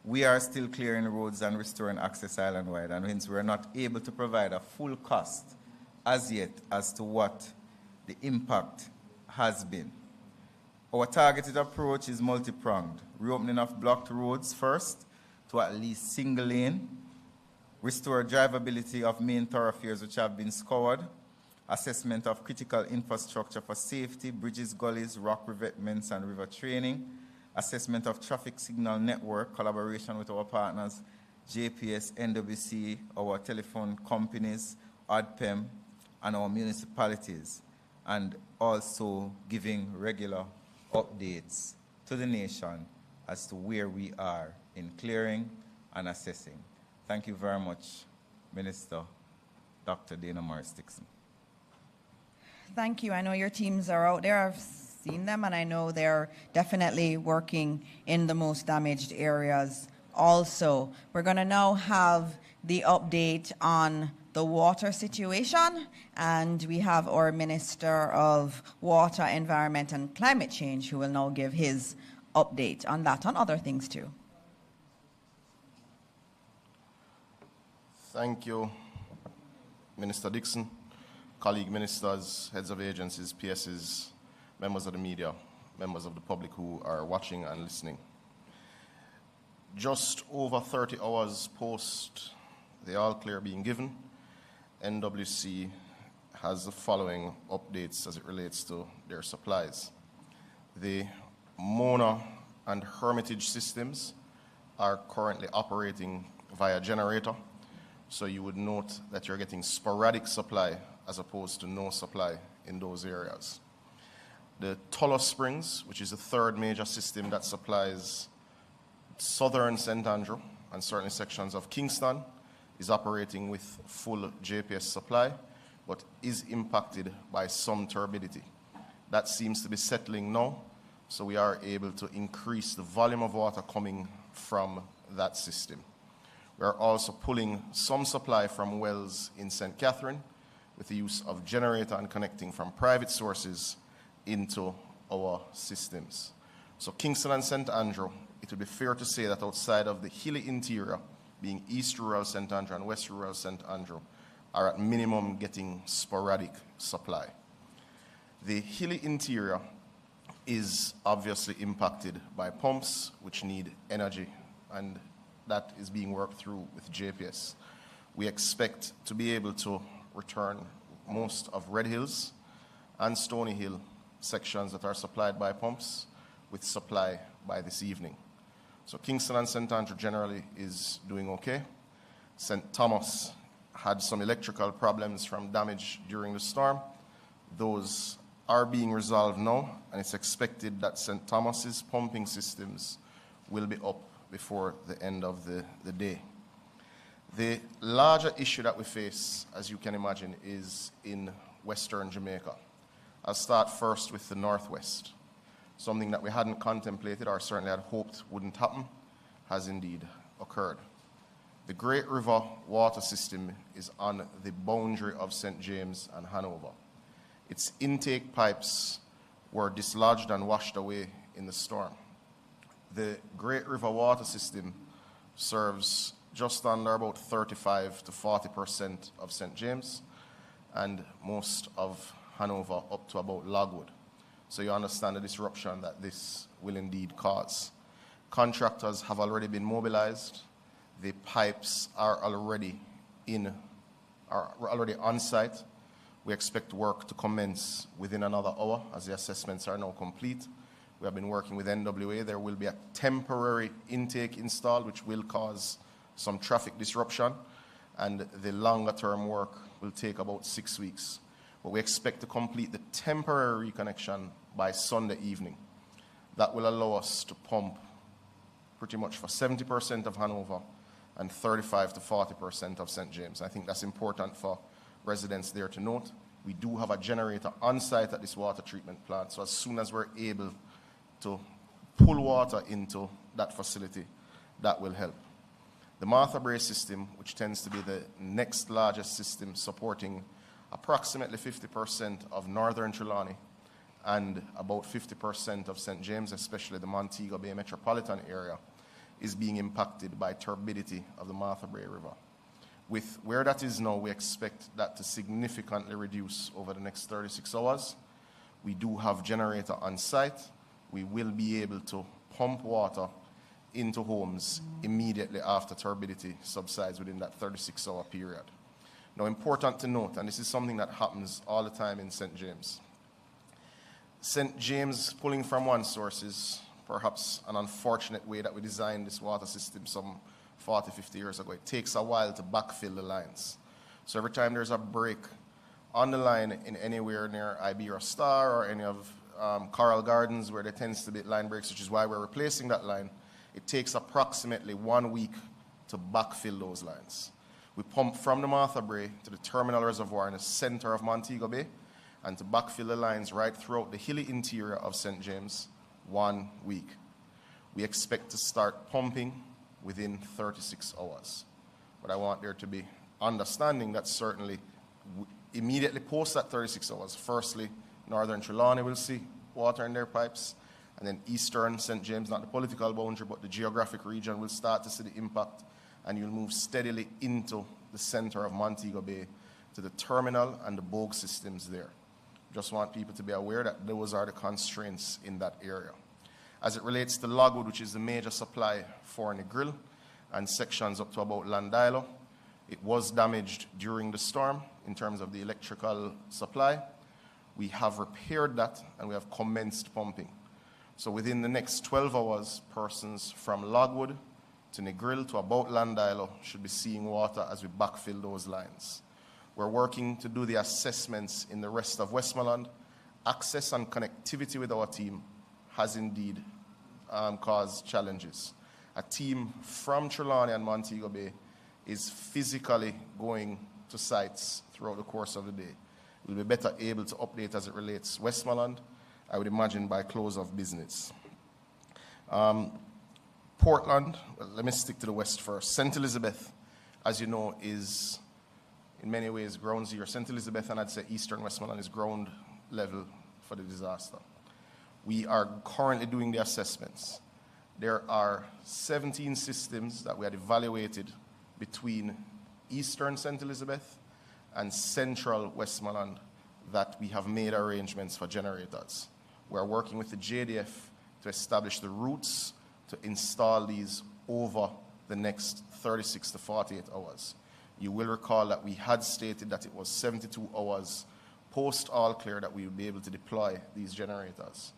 we are still clearing roads and restoring access island-wide, and hence we are not able to provide a full cost as yet as to what the impact has been. Our targeted approach is multi-pronged. Reopening of blocked roads first to at least single lane, restore drivability of main thoroughfares which have been scoured, assessment of critical infrastructure for safety, bridges, gullies, rock revetments, and river training, assessment of traffic signal network, collaboration with our partners, JPS, NWC, our telephone companies, OPM, and our municipalities, and also giving regular updates to the nation as to where we are in clearing and assessing. Thank you very much, Minister Dr. Dana Morris-Dixon. Thank you. I know your teams are out there. I've seen them, and I know they're definitely working in the most damaged areas also. We're going to now have the update on the water situation, and we have our Minister of Water, Environment and Climate Change who will now give his update on that, on other things too. Thank you, Minister Dixon, colleague ministers, heads of agencies, PSs, members of the media, members of the public who are watching and listening. Just over 30 hours post the all clear being given, NWC has the following updates as it relates to their supplies. The Mona and Hermitage systems are currently operating via generator, so you would note that you're getting sporadic supply as opposed to no supply in those areas. The Tullow Springs, which is the third major system that supplies southern St. Andrew and certainly sections of Kingston, is operating with full JPS supply, but is impacted by some turbidity. That seems to be settling now, so we are able to increase the volume of water coming from that system. We are also pulling some supply from wells in St. Catherine with the use of generator and connecting from private sources into our systems. So Kingston and St. Andrew, it would be fair to say that outside of the hilly interior, being East Rural St. Andrew and West Rural St. Andrew, are at minimum getting sporadic supply. The hilly interior is obviously impacted by pumps which need energy, and that is being worked through with JPS. We expect to be able to return most of Red Hills and Stony Hill sections that are supplied by pumps with supply by this evening. So Kingston and St. Andrew generally is doing okay. St. Thomas had some electrical problems from damage during the storm. Those are being resolved now, and it's expected that St. Thomas's pumping systems will be up before the end of the day. The larger issue that we face, as you can imagine, is in Western Jamaica. I'll start first with the Northwest. Something that we hadn't contemplated or certainly had hoped wouldn't happen has indeed occurred. The Great River water system is on the boundary of St. James and Hanover. Its intake pipes were dislodged and washed away in the storm. The Great River water system serves just under about 35 to 40% of St. James and most of Hanover up to about Logwood. So you understand the disruption that this will indeed cause. Contractors have already been mobilized. The pipes are already on site. We expect work to commence within another hour as the assessments are now complete. We have been working with NWA. There will be a temporary intake installed which will cause some traffic disruption, and the longer term work will take about 6 weeks. But we expect to complete the temporary reconnection by Sunday evening. That will allow us to pump pretty much for 70% of Hanover and 35 to 40% of St. James. I think that's important for residents there to note. We do have a generator on site at this water treatment plant, so as soon as we're able to pull water into that facility, that will help. The Martha Brae system, which tends to be the next largest system supporting approximately 50% of northern Trelawney and about 50% of St. James, especially the Montego Bay metropolitan area, is being impacted by turbidity of the Martha Brae River. With where that is now, we expect that to significantly reduce over the next 36 hours. We do have generator on site. We will be able to pump water into homes immediately after turbidity subsides within that 36-hour period. Now, important to note, and this is something that happens all the time in St. James. St. James pulling from one source is perhaps an unfortunate way that we designed this water system some 40, 50 years ago. It takes a while to backfill the lines. So every time there's a break on the line in anywhere near Iberia Star or any of Coral Gardens where there tends to be line breaks, which is why we're replacing that line, it takes approximately 1 week to backfill those lines. We pump from the Martha Brae to the terminal reservoir in the center of Montego Bay, and to backfill the lines right throughout the hilly interior of St. James, 1 week. We expect to start pumping within 36 hours. But I want there to be understanding that certainly immediately post that 36 hours, firstly, northern Trelawney will see water in their pipes, and then eastern St. James, not the political boundary, but the geographic region, will start to see the impact, and you'll move steadily into the center of Montego Bay to the terminal and the bogue systems there. Just want people to be aware that those are the constraints in that area. As it relates to Logwood, which is the major supply for Negril and sections up to about Landilo, it was damaged during the storm in terms of the electrical supply. We have repaired that and we have commenced pumping. So within the next 12 hours, persons from Logwood to Negril to about Landilo should be seeing water as we backfill those lines. We're working to do the assessments in the rest of Westmoreland. Access and connectivity with our team has indeed caused challenges. A team from Trelawney and Montego Bay is physically going to sites throughout the course of the day. We'll be better able to update as it relates Westmoreland, I would imagine by close of business. Port Portland, well, let me stick to the west first. St. Elizabeth, as you know, is in many ways ground zero. St. Elizabeth, and I'd say eastern Westmoreland, is ground level for the disaster. We are currently doing the assessments. There are 17 systems that we had evaluated between eastern St. Elizabeth and central Westmoreland that we have made arrangements for generators. We are working with the JDF to establish the routes to install these over the next 36 to 48 hours. You will recall that we had stated that it was 72 hours post all clear that we would be able to deploy these generators.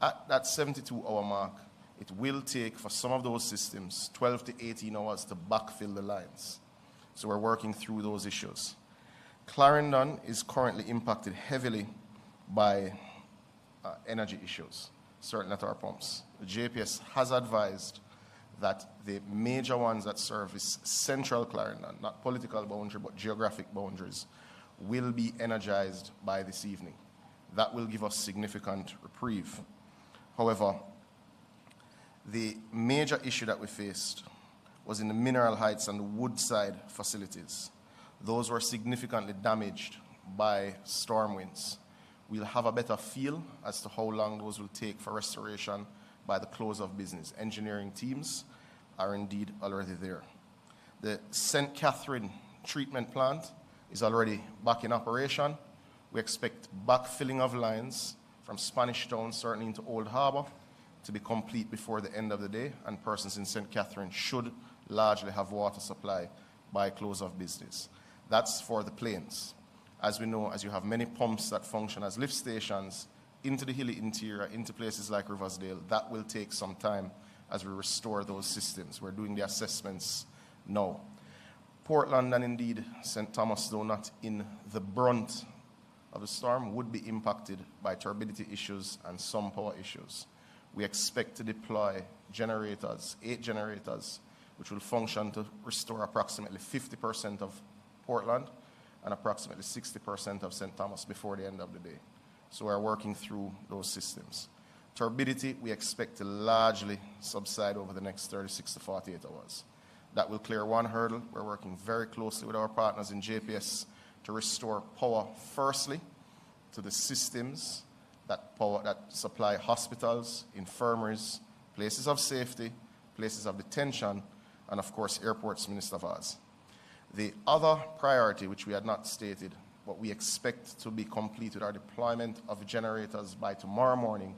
At that 72-hour mark, it will take for some of those systems 12 to 18 hours to backfill the lines. So we're working through those issues. Clarendon is currently impacted heavily by energy issues, certain at our pumps. The JPS has advised that the major ones that service central Clarendon, not political boundary, but geographic boundaries, will be energized by this evening. That will give us significant reprieve. However, the major issue that we faced was in the Mineral Heights and the Woodside facilities. Those were significantly damaged by storm winds. We'll have a better feel as to how long those will take for restoration by the close of business. Engineering teams are indeed already there. The St. Catherine treatment plant is already back in operation. We expect backfilling of lines from Spanish Town, certainly into Old Harbour, to be complete before the end of the day, and persons in St. Catherine should largely have water supply by close of business. That's for the plains. As we know, as you have many pumps that function as lift stations into the hilly interior, into places like Riversdale, that will take some time as we restore those systems. We're doing the assessments now. Portland and indeed St. Thomas, though not in the brunt of the storm, would be impacted by turbidity issues and some power issues. We expect to deploy generators, 8 generators, which will function to restore approximately 50% of Portland and approximately 60% of St. Thomas before the end of the day. So we're working through those systems. Turbidity, we expect to largely subside over the next 36 to 48 hours. That will clear one hurdle. We're working very closely with our partners in JPS to restore power, firstly, to the systems that supply hospitals, infirmaries, places of safety, places of detention, and of course, airports, Minister Vaz. The other priority, which we had not stated, but we expect to be complete with our deployment of generators by tomorrow morning,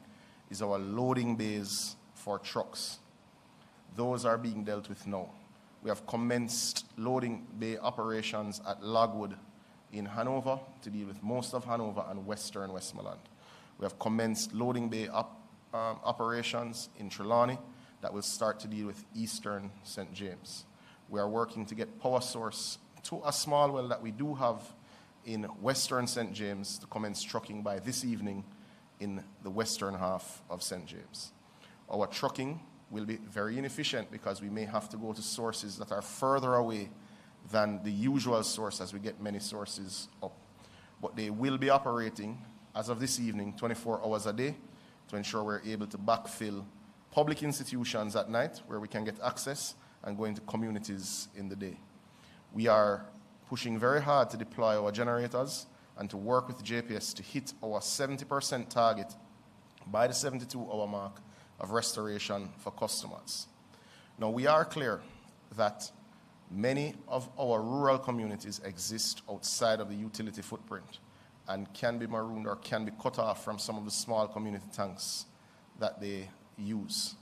is our loading bays for trucks. Those are being dealt with now. We have commenced loading bay operations at Logwood in Hanover to deal with most of Hanover and western Westmoreland. We have commenced loading bay operations in Trelawney that will start to deal with eastern St. James. We are working to get power source to a small well that we do have in western St. James to commence trucking by this evening in the western half of St. James. Our trucking will be very inefficient because we may have to go to sources that are further away than the usual source as we get many sources up. But they will be operating, as of this evening, 24 hours a day to ensure we're able to backfill public institutions at night where we can get access and go into communities in the day. We are pushing very hard to deploy our generators and to work with JPS to hit our 70% target by the 72-hour mark of restoration for customers. Now, we are clear that many of our rural communities exist outside of the utility footprint and can be marooned or can be cut off from some of the small community tanks that they use.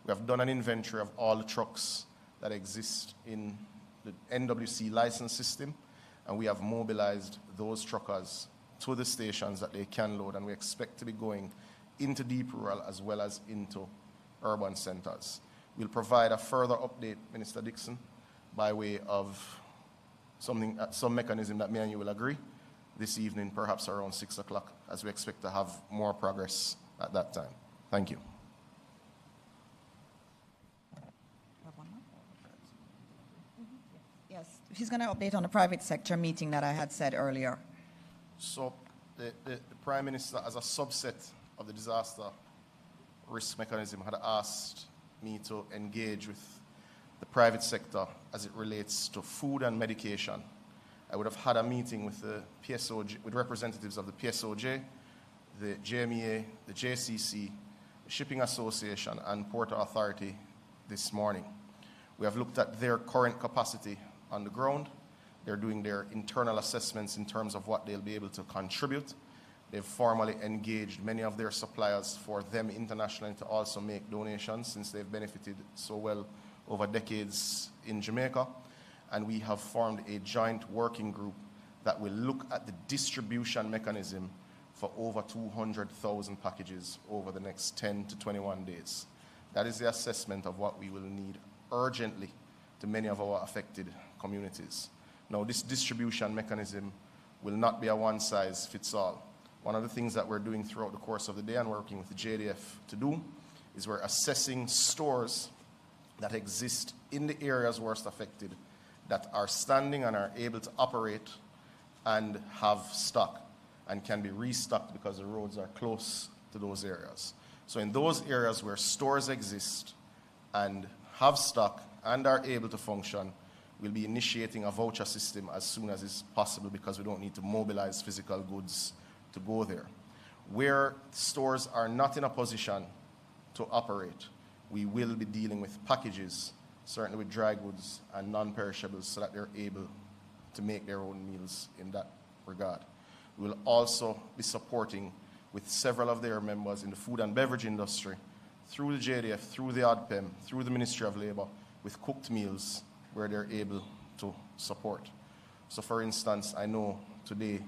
We have done an inventory of all the trucks that exist in the NWC license system, and we have mobilized those truckers to the stations that they can load, and we expect to be going into deep rural as well as into urban centers. We'll provide a further update, Minister Dixon, by way of some mechanism that me and you will agree this evening, perhaps around 6 o'clock, as we expect to have more progress at that time. Thank you. Yes, he's going to update on the private sector meeting that I had said earlier. So the Prime Minister, as a subset of the disaster risk mechanism, had asked me to engage with the private sector as it relates to food and medication. I would have had a meeting with the PSOJ, with representatives of the PSOJ, the JMEA, the JCC, the Shipping Association, and Port Authority this morning. We have looked at their current capacity on the ground. They're doing their internal assessments in terms of what they'll be able to contribute. They've formally engaged many of their suppliers for them internationally to also make donations, since they've benefited so well over decades in Jamaica. And we have formed a joint working group that will look at the distribution mechanism for over 200,000 packages over the next 10 to 21 days. That is the assessment of what we will need urgently to many of our affected communities. Now, this distribution mechanism will not be a one-size-fits-all. One of the things that we're doing throughout the course of the day and working with the JDF to do is we're assessing stores that exist in the areas worst affected that are standing and are able to operate and have stock and can be restocked because the roads are close to those areas. So in those areas where stores exist and have stock and are able to function, we'll be initiating a voucher system as soon as is possible, because we don't need to mobilize physical goods to go there. Where stores are not in a position to operate, we will be dealing with packages, certainly with dry goods and non-perishables, so that they're able to make their own meals in that regard. We will also be supporting with several of their members in the food and beverage industry, through the JDF, through the OPM, through the Ministry of Labour, with cooked meals where they're able to support. So for instance, I know today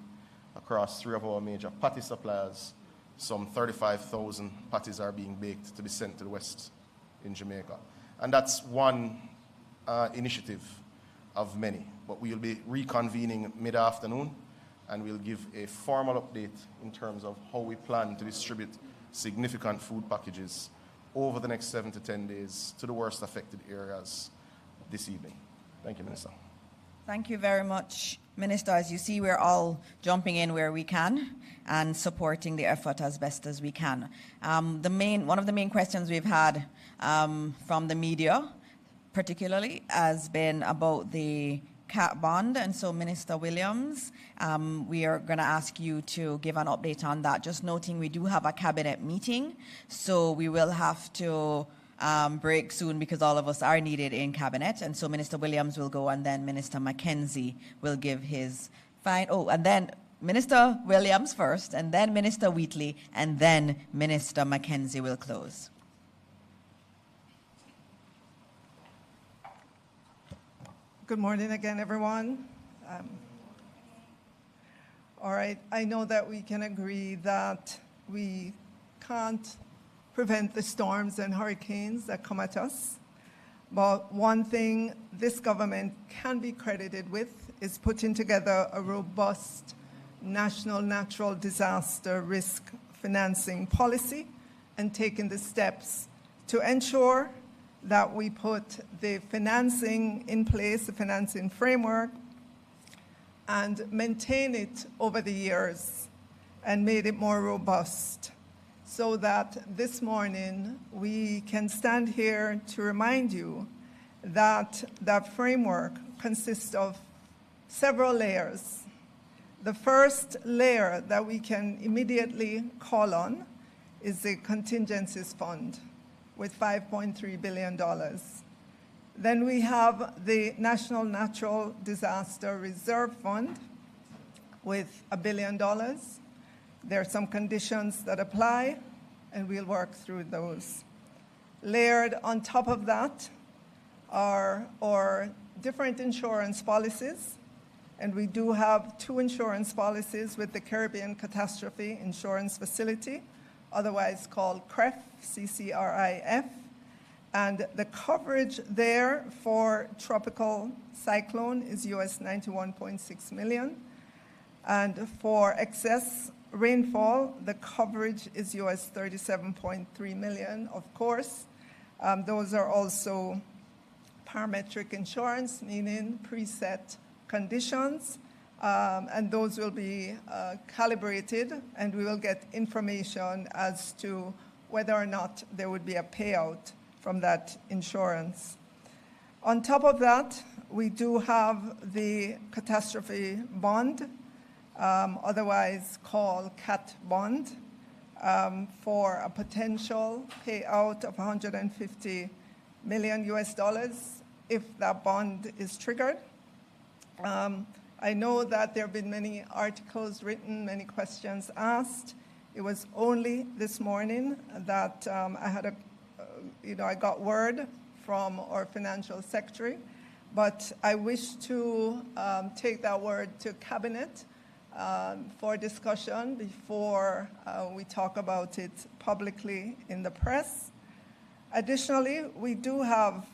across 3 of our major patty suppliers, some 35,000 patties are being baked to be sent to the West in Jamaica. And that's one initiative of many. But we'll be reconvening mid-afternoon, and we'll give a formal update in terms of how we plan to distribute significant food packages over the next 7 to 10 days to the worst affected areas this evening. Thank you, Minister. Thank you very much, Minister. As you see, we're all jumping in where we can and supporting the effort as best as we can. One of the main questions we've had from the media, particularly, has been about the cat bond. And so, Minister Williams, we are going to ask you to give an update on that. Just noting we do have a cabinet meeting, so we will have to break soon because all of us are needed in cabinet. And so Minister Williams will go, and then Minister Mackenzie will give his and then Minister Williams first, and then Minister Wheatley, and then Minister Mackenzie will close. Good morning again, everyone. All right, I know that we can agree that we can't prevent the storms and hurricanes that come at us. But one thing this government can be credited with is putting together a robust national natural disaster risk financing policy and taking the steps to ensure that we put the financing in place, the financing framework, and maintain it over the years and made it more robust, so that this morning we can stand here to remind you that that framework consists of several layers. The first layer that we can immediately call on is the contingencies fund with $5.3 billion. Then we have the National Natural Disaster Reserve Fund with $1 billion. There are some conditions that apply, and we'll work through those. Layered on top of that are our different insurance policies, and we do have 2 insurance policies with the Caribbean Catastrophe Insurance Facility, otherwise called CRIF, C-C-R-I-F, and the coverage there for tropical cyclone is US $91.6 million, and for excess rainfall, the coverage is US $37.3 million, of course. Those are also parametric insurance, meaning preset conditions, and those will be calibrated, and we will get information as to whether or not there would be a payout from that insurance. On top of that, we do have the catastrophe bond, otherwise called CAT bond, for a potential payout of $150 million if that bond is triggered. I know that there have been many articles written, many questions asked. It was only this morning that I got word from our financial secretary, but I wish to take that word to cabinet for discussion before we talk about it publicly in the press. Additionally, we do have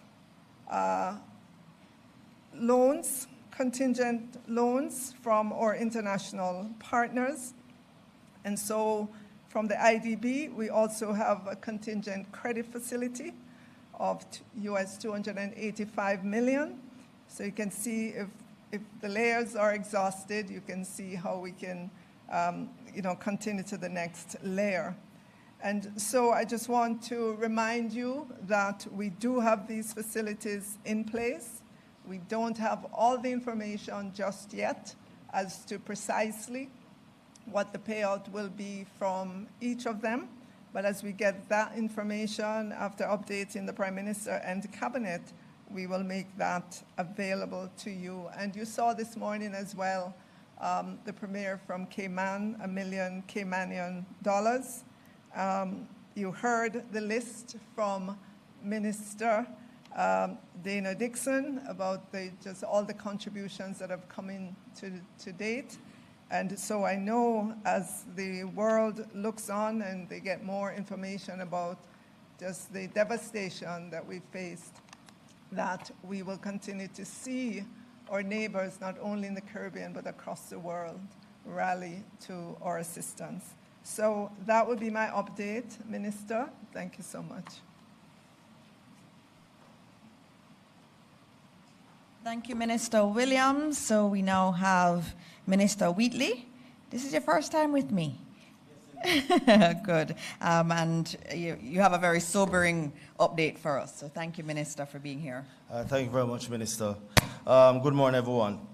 loans, contingent loans from our international partners. And so from the IDB, we also have a contingent credit facility of US $285 million. So you can see if the layers are exhausted, you can see how we can continue to the next layer. And so I just want to remind you that we do have these facilities in place. We don't have all the information just yet as to precisely what the payout will be from each of them. But as we get that information after updating the Prime Minister and the Cabinet, we will make that available to you. And you saw this morning as well the Premier from Cayman, $1 million Caymanian dollars. You heard the list from Minister Dana Dixon about just all the contributions that have come in to date. And so I know as the world looks on and they get more information about just the devastation that we faced, that we will continue to see our neighbors, not only in the Caribbean, but across the world, rally to our assistance. So that would be my update, Minister. Thank you so much. Thank you, Minister Williams. So we now have Minister Wheatley. This is your first time with me. Yes, good. And you have a very sobering update for us. So thank you, Minister, for being here. Thank you very much, Minister. Good morning, everyone.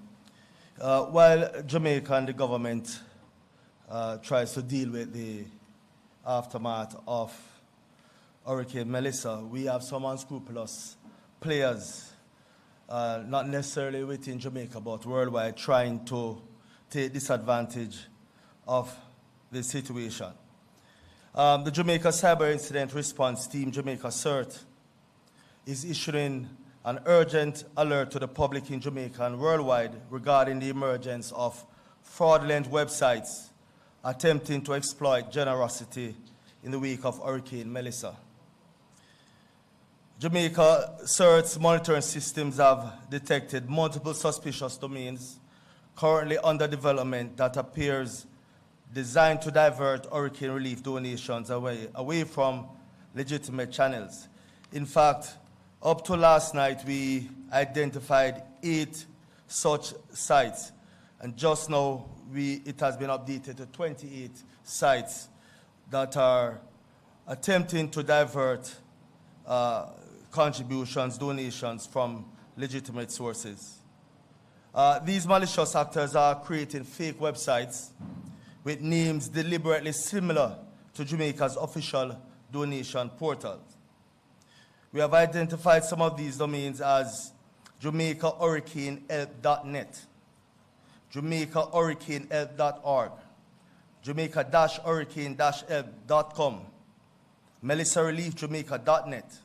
While Jamaica and the government tries to deal with the aftermath of Hurricane Melissa, we have some unscrupulous players, not necessarily within Jamaica, but worldwide, trying to take disadvantage of the situation. The Jamaica Cyber Incident Response Team, Jamaica CERT, is issuing an urgent alert to the public in Jamaica and worldwide regarding the emergence of fraudulent websites attempting to exploit generosity in the wake of Hurricane Melissa. Jamaica CERT's monitoring systems have detected multiple suspicious domains currently under development that appears designed to divert hurricane relief donations away from legitimate channels. In fact, up to last night, we identified 8 such sites, and just now it has been updated to 28 sites that are attempting to divert contributions, donations from legitimate sources. These malicious actors are creating fake websites with names deliberately similar to Jamaica's official donation portal. We have identified some of these domains as JamaicaHurricaneHelp.net, JamaicaHurricaneHelp.org, Jamaica-Hurricane-Help.com, MelissaReliefJamaica.net,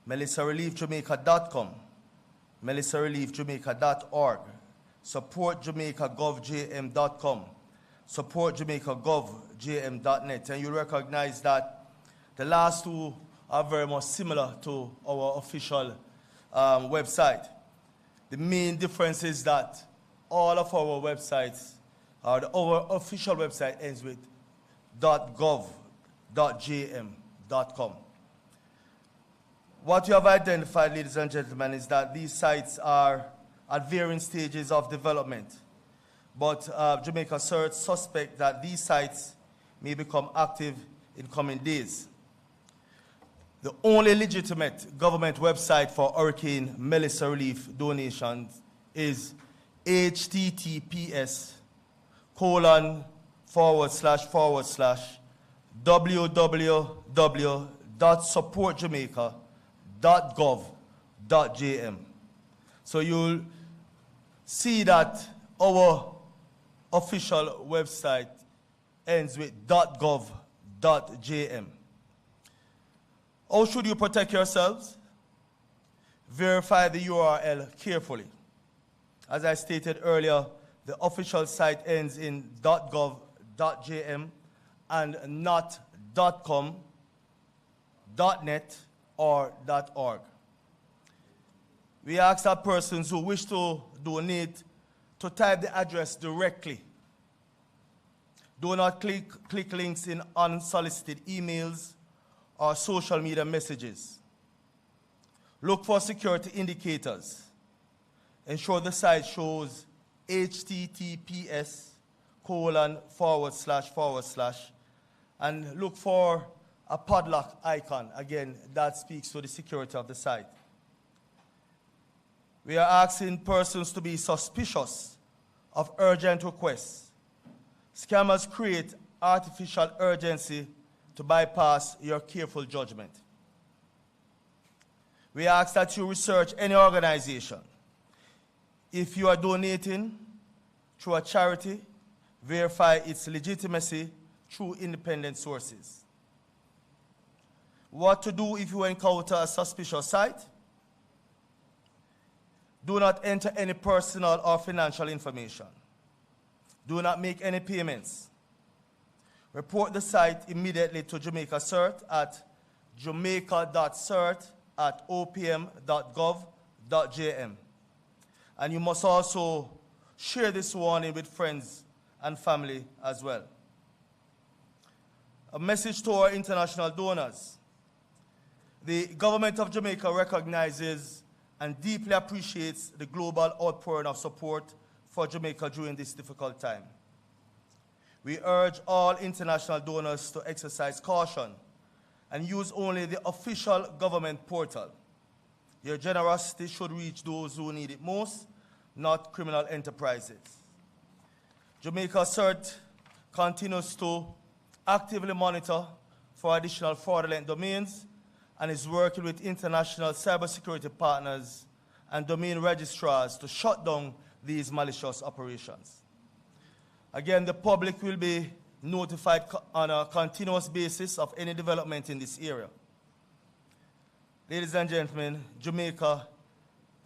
MelissaReliefJamaica.com, MelissaReliefJamaica.org, SupportJamaicaGovJM.com, SupportJamaicaGovJM.net. And you recognize that the last two are very much similar to our official website. The main difference is that all of our websites, our official website ends with .gov.jm.com. What you have identified, ladies and gentlemen, is that these sites are at varying stages of development. But Jamaica CERT suspect that these sites may become active in coming days. The only legitimate government website for Hurricane Melissa relief donations is https://www.supportjamaica.gov.jm. So you'll see that our official website ends with .gov.jm. How should you protect yourselves? Verify the URL carefully. As I stated earlier, the official site ends in .gov.jm and not .com, .net, or .org. We ask that persons who wish to donate to type the address directly. Do not click links in unsolicited emails or social media messages. Look for security indicators. Ensure the site shows https:// and look for a padlock icon. Again, that speaks to the security of the site. We are asking persons to be suspicious of urgent requests. Scammers create artificial urgency to bypass your careful judgment. We ask that you research any organization. If you are donating through a charity, verify its legitimacy through independent sources. What to do if you encounter a suspicious site? Do not enter any personal or financial information. Do not make any payments. Report the site immediately to Jamaica CERT at jamaica.cert@opm.gov.jm. And you must also share this warning with friends and family as well. A message to our international donors. The government of Jamaica recognizes and deeply appreciates the global outpouring of support for Jamaica during this difficult time. We urge all international donors to exercise caution and use only the official government portal. Your generosity should reach those who need it most, not criminal enterprises. Jamaica CERT continues to actively monitor for additional fraudulent domains and is working with international cybersecurity partners and domain registrars to shut down these malicious operations. Again, the public will be notified on a continuous basis of any development in this area. Ladies and gentlemen, Jamaica,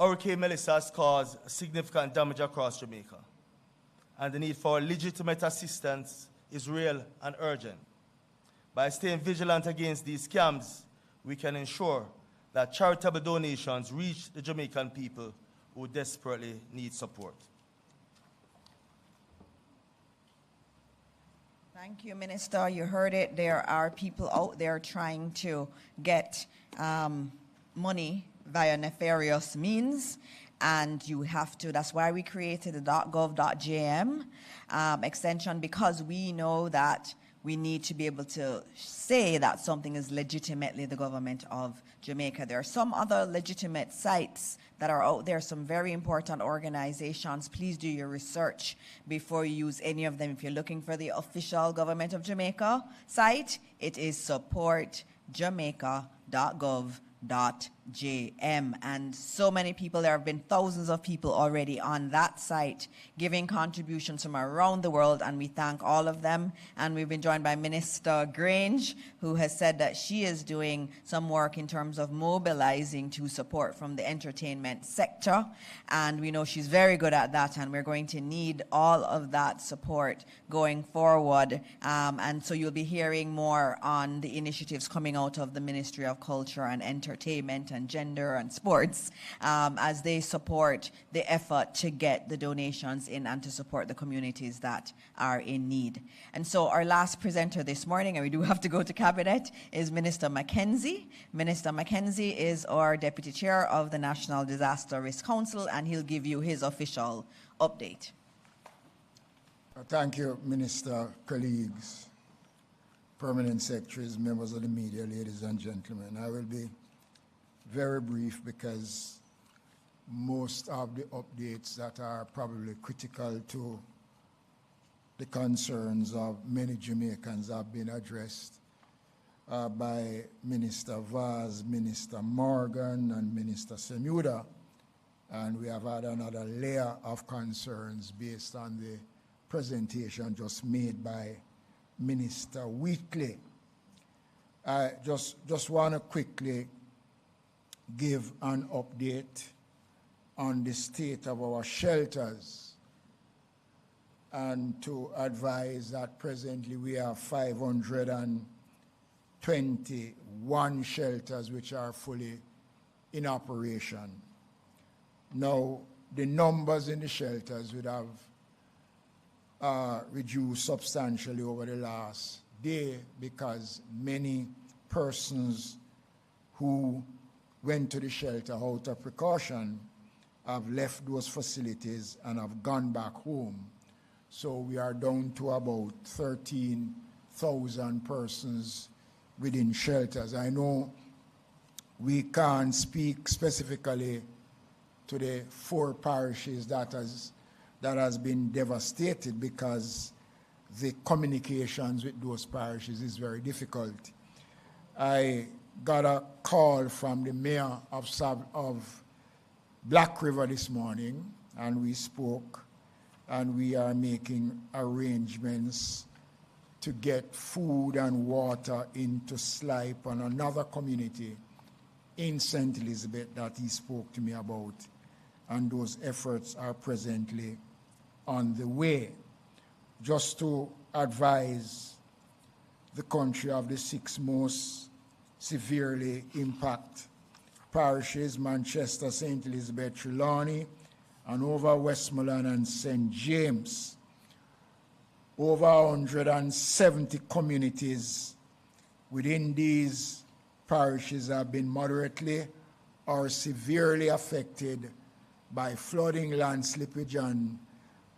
Hurricane Melissa has caused significant damage across Jamaica, and the need for legitimate assistance is real and urgent. By staying vigilant against these scams, we can ensure that charitable donations reach the Jamaican people who desperately need support. Thank you, Minister. You heard it. There are people out there trying to get money via nefarious means, and you have to. That's why we created the .gov.jm extension, because we know that we need to be able to say that something is legitimately the government of Jamaica. There are some other legitimate sites that are out there, some very important organizations. Please do your research before you use any of them. If you're looking for the official government of Jamaica site, it is supportjamaica.gov.jm. And so many people, there have been thousands of people already on that site giving contributions from around the world, and we thank all of them. And we've been joined by Minister Grange, who has said that she is doing some work in terms of mobilizing to support from the entertainment sector, and we know she's very good at that, and we're going to need all of that support going forward. And so you'll be hearing more on the initiatives coming out of the Ministry of Culture and Entertainment and Gender and Sports as they support the effort to get the donations in and to support the communities that are in need. And so our last presenter this morning, and we do have to go to Cabinet, is Minister Mackenzie. Minister Mackenzie is our Deputy Chair of the National Disaster Risk Council, and he'll give you his official update. Thank you, Minister, colleagues. permanent secretaries, members of the media, ladies and gentlemen. I will be very brief because most of the updates that are probably critical to the concerns of many Jamaicans have been addressed by Minister Vaz, Minister Morgan, and Minister Semuda. And we have had another layer of concerns based on the presentation just made by Minister Wheatley. I just want to quickly give an update on the state of our shelters and to advise that presently we have 521 shelters which are fully in operation. Now, the numbers in the shelters would have reduced substantially over the last day because many persons who went to the shelter out of precaution have left those facilities and have gone back home. So we are down to about 13,000 persons within shelters. I know we can't speak specifically to the 4 parishes that has been devastated because the communications with those parishes is very difficult. I got a call from the mayor of Black River this morning, and we spoke, and we are making arrangements to get food and water into Slipe and another community in St. Elizabeth that he spoke to me about, and those efforts are presently on the way. Just to advise the country of the 6 most severely impacted parishes: Manchester, St. Elizabeth, Trelawney, and over Westmoreland and St. James. Over 170 communities within these parishes have been moderately or severely affected by flooding, land slippage, and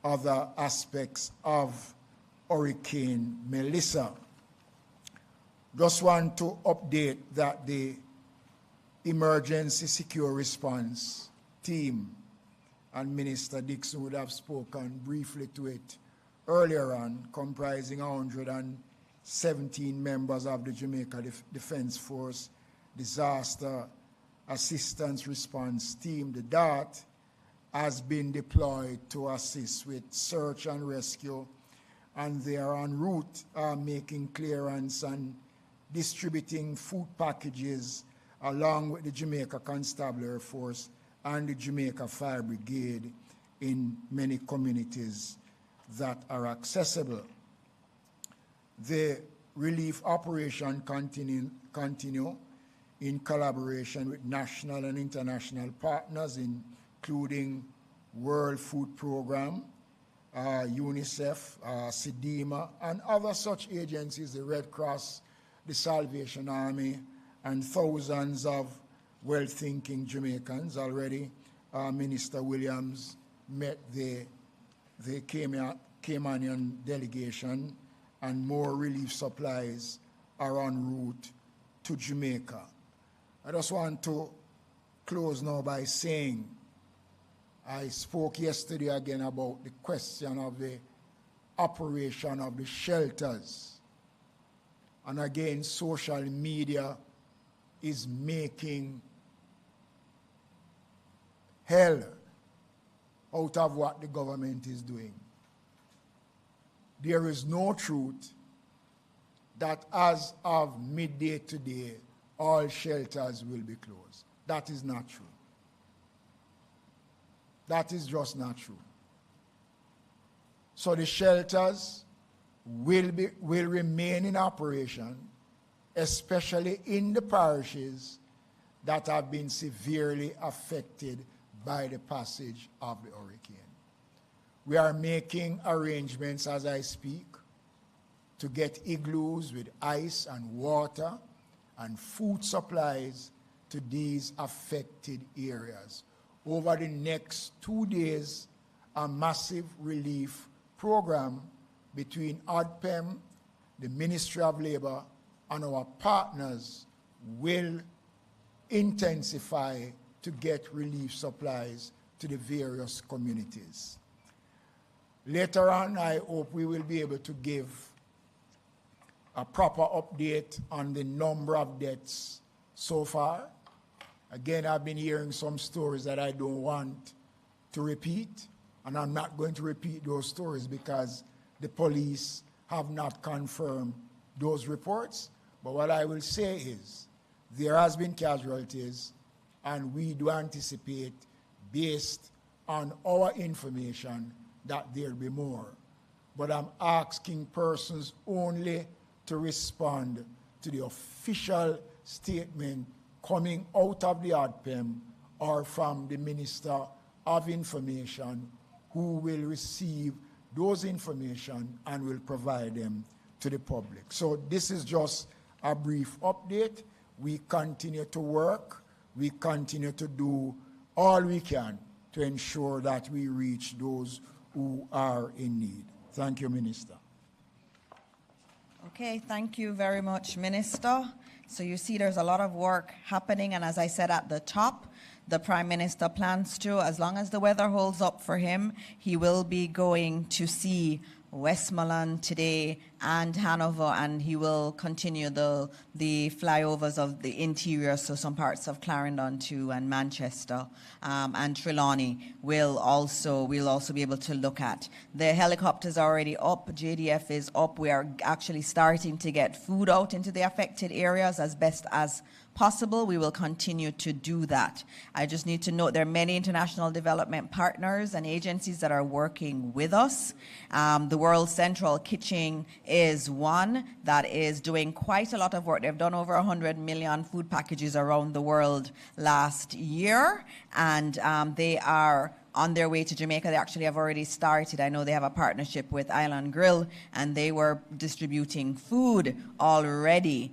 other aspects of Hurricane Melissa. Just want to update that the Emergency Secure Response Team, and Minister Dixon would have spoken briefly to it earlier on, comprising 117 members of the Jamaica Defense Force Disaster Assistance Response Team, the DART, has been deployed to assist with search and rescue, and they are en route making clearance and distributing food packages along with the Jamaica Constabulary Force and the Jamaica Fire Brigade in many communities that are accessible. The relief operation continue in collaboration with national and international partners, including World Food Program, UNICEF, SEDEMA, and other such agencies, the Red Cross, the Salvation Army, and thousands of well-thinking Jamaicans. Already, Minister Williams met the Caymanian delegation, and more relief supplies are en route to Jamaica. I just want to close now by saying I spoke yesterday again about the question of the operation of the shelters. And again, social media is making hell out of what the government is doing. There is no truth that as of midday today, all shelters will be closed. That is not true. That is just not true. So the shelters will remain in operation, especially in the parishes that have been severely affected by the passage of the hurricane. We are making arrangements as I speak to get igloos with ice and water and food supplies to these affected areas. Over the next 2 days, a massive relief program between OPM, the Ministry of Labor and our partners will intensify to get relief supplies to the various communities. Later on, I hope we will be able to give a proper update on the number of deaths so far. Again, I've been hearing some stories that I don't want to repeat, and I'm not going to repeat those stories because the police have not confirmed those reports. But what I will say is there has been casualties, and we do anticipate, based on our information, that there'll be more. But I'm asking persons only to respond to the official statement coming out of the OPM or from the Minister of Information, who will receive those information and will provide them to the public. So this is just a brief update. We continue to work. We continue to do all we can to ensure that we reach those who are in need. Thank you, Minister. Okay, thank you very much, Minister. So you see there's a lot of work happening, and as I said at the top, the Prime Minister plans to, as long as the weather holds up for him, he will be going to see Westmoreland today and Hanover, and he will continue the flyovers of the interior, so some parts of Clarendon too, and Manchester, and Trelawney we'll also be able to look at. The helicopters are already up, JDF is up. We are actually starting to get food out into the affected areas as best as possible. We will continue to do that. I just need to note there are many international development partners and agencies that are working with us. The World Central Kitchen is one that is doing quite a lot of work. They've done over 100 million food packages around the world last year, and they are on their way to Jamaica. They actually have already started. I know they have a partnership with Island Grill, and they were distributing food already.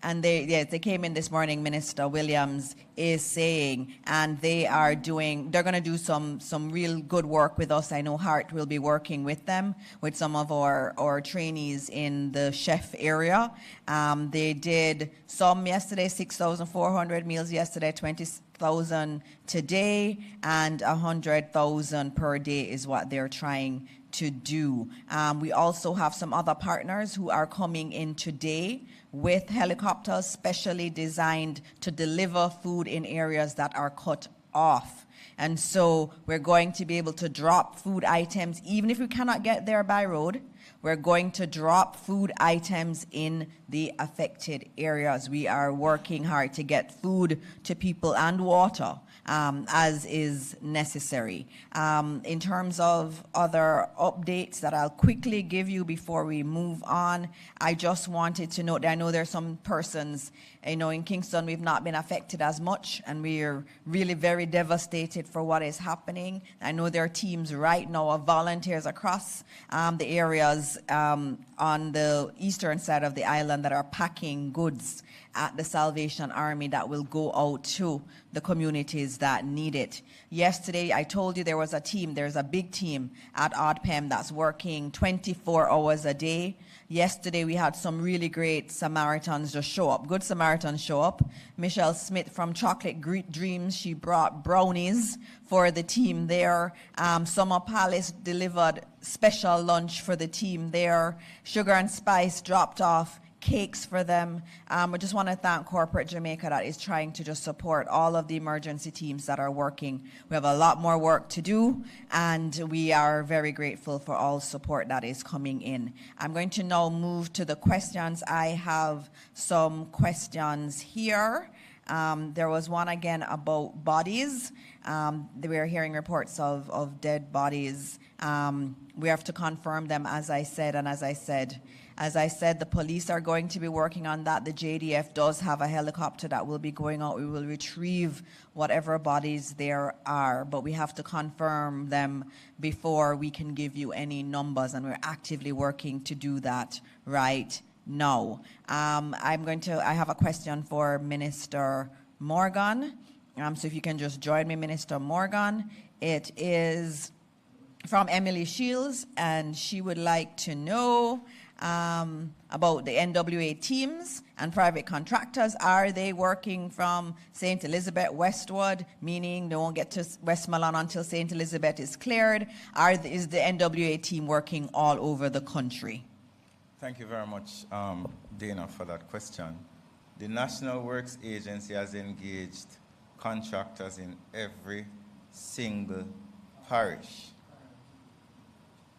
And they came in this morning, Minister Williams is saying, and they're going to do some real good work with us. I know Hart will be working with them, with some of our trainees in the chef area. They did some yesterday, 6,400 meals yesterday, 20,000 today, and 100,000 per day is what they're trying to do. We also have some other partners who are coming in today with helicopters specially designed to deliver food in areas that are cut off. And so we're going to be able to drop food items, even if we cannot get there by road. We're going to drop food items in the affected areas. We are working hard to get food to people and water as is necessary. In terms of other updates that I'll quickly give you before we move on, I just wanted to note that I know there are some persons, in Kingston we've not been affected as much, and we're really very devastated for what is happening. I know there are teams right now of volunteers across the areas on the eastern side of the island that are packing goods at the Salvation Army that will go out to the communities that need it. Yesterday, I told you there was a team, there's a big team at OPM that's working 24 hours a day. Yesterday, we had some really great Samaritans just show up, good Samaritans show up. Michelle Smith from Chocolate Dreams, she brought brownies for the team there. Summer Palace delivered special lunch for the team there. Sugar and Spice dropped off cakes for them. We just want to thank Corporate Jamaica that is trying to just support all of the emergency teams that are working. We have a lot more work to do, and we are very grateful for all support that is coming in. I'm going to now move to the questions. I have some questions here. There was one again about bodies. We are hearing reports of dead bodies. We have to confirm them, as I said, and as I said, the police are going to be working on that. The JDF does have a helicopter that will be going out. We will retrieve whatever bodies there are, but we have to confirm them before we can give you any numbers, and we're actively working to do that right now. I have a question for Minister Morgan. So if you can just join me, Minister Morgan. It is from Emily Shields, and she would like to know, about the NWA teams and private contractors. Are they working from St. Elizabeth westward, meaning they won't get to Westmoreland until St. Elizabeth is cleared? Is the NWA team working all over the country? Thank you very much, Dana, for that question. The National Works Agency has engaged contractors in every single parish.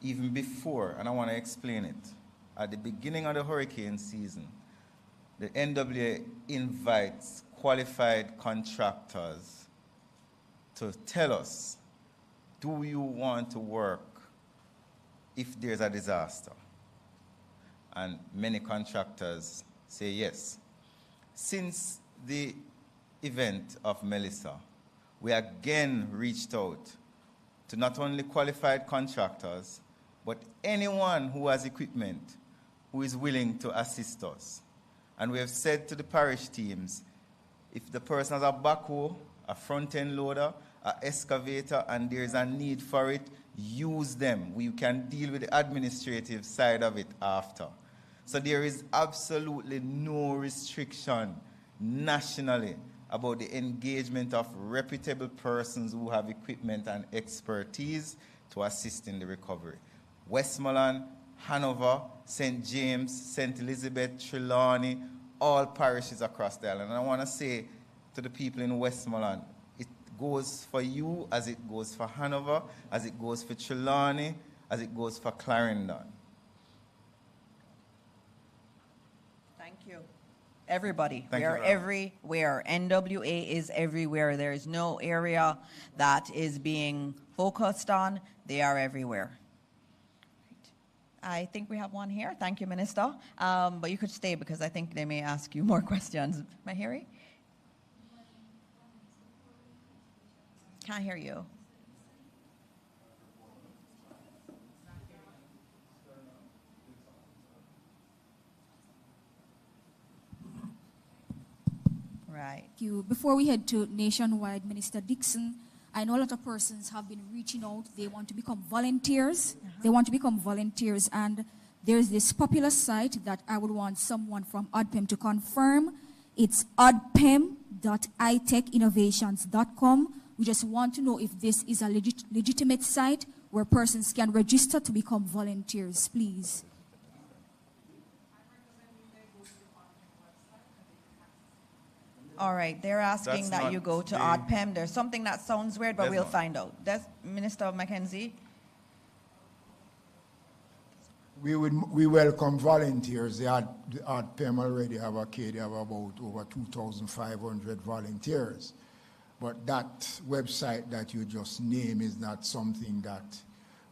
Even before, and I want to explain it, at the beginning of the hurricane season, the NWA invites qualified contractors to tell us, do you want to work if there's a disaster? And many contractors say yes. Since the event of Melissa, we again reached out to not only qualified contractors, but anyone who has equipment who is willing to assist us. And we have said to the parish teams, if the person has a backhoe, a front-end loader, an excavator, and there's a need for it, use them. We can deal with the administrative side of it after. So there is absolutely no restriction nationally about the engagement of reputable persons who have equipment and expertise to assist in the recovery. Westmoreland, Hanover, St. James, St. Elizabeth, Trelawney, all parishes across the island. And I want to say to the people in Westmoreland, it goes for you as it goes for Hanover, as it goes for Trelawney, as it goes for Clarendon. Thank you. Everybody. Thank we you are very much. everywhere. NWA is everywhere. There is no area that is being focused on. They are everywhere. I think we have one here. Thank you, Minister. But you could stay because I think they may ask you more questions. Mahiri? Can't hear you. Right. Before we head to nationwide, Minister Dixon, I know a lot of persons have been reaching out. They want to become volunteers. They want to become volunteers. And there's this popular site that I would want someone from OPM to confirm. It's opm.itechinnovations.com. We just want to know if this is a legitimate site where persons can register to become volunteers, please. All right, they're asking That's that you not go to the- OPM. There's something that sounds weird, but There's we'll not. find out. That's Minister Mackenzie. We welcome volunteers. The OPM already have they have about over 2,500 volunteers. But that website that you just named is not something that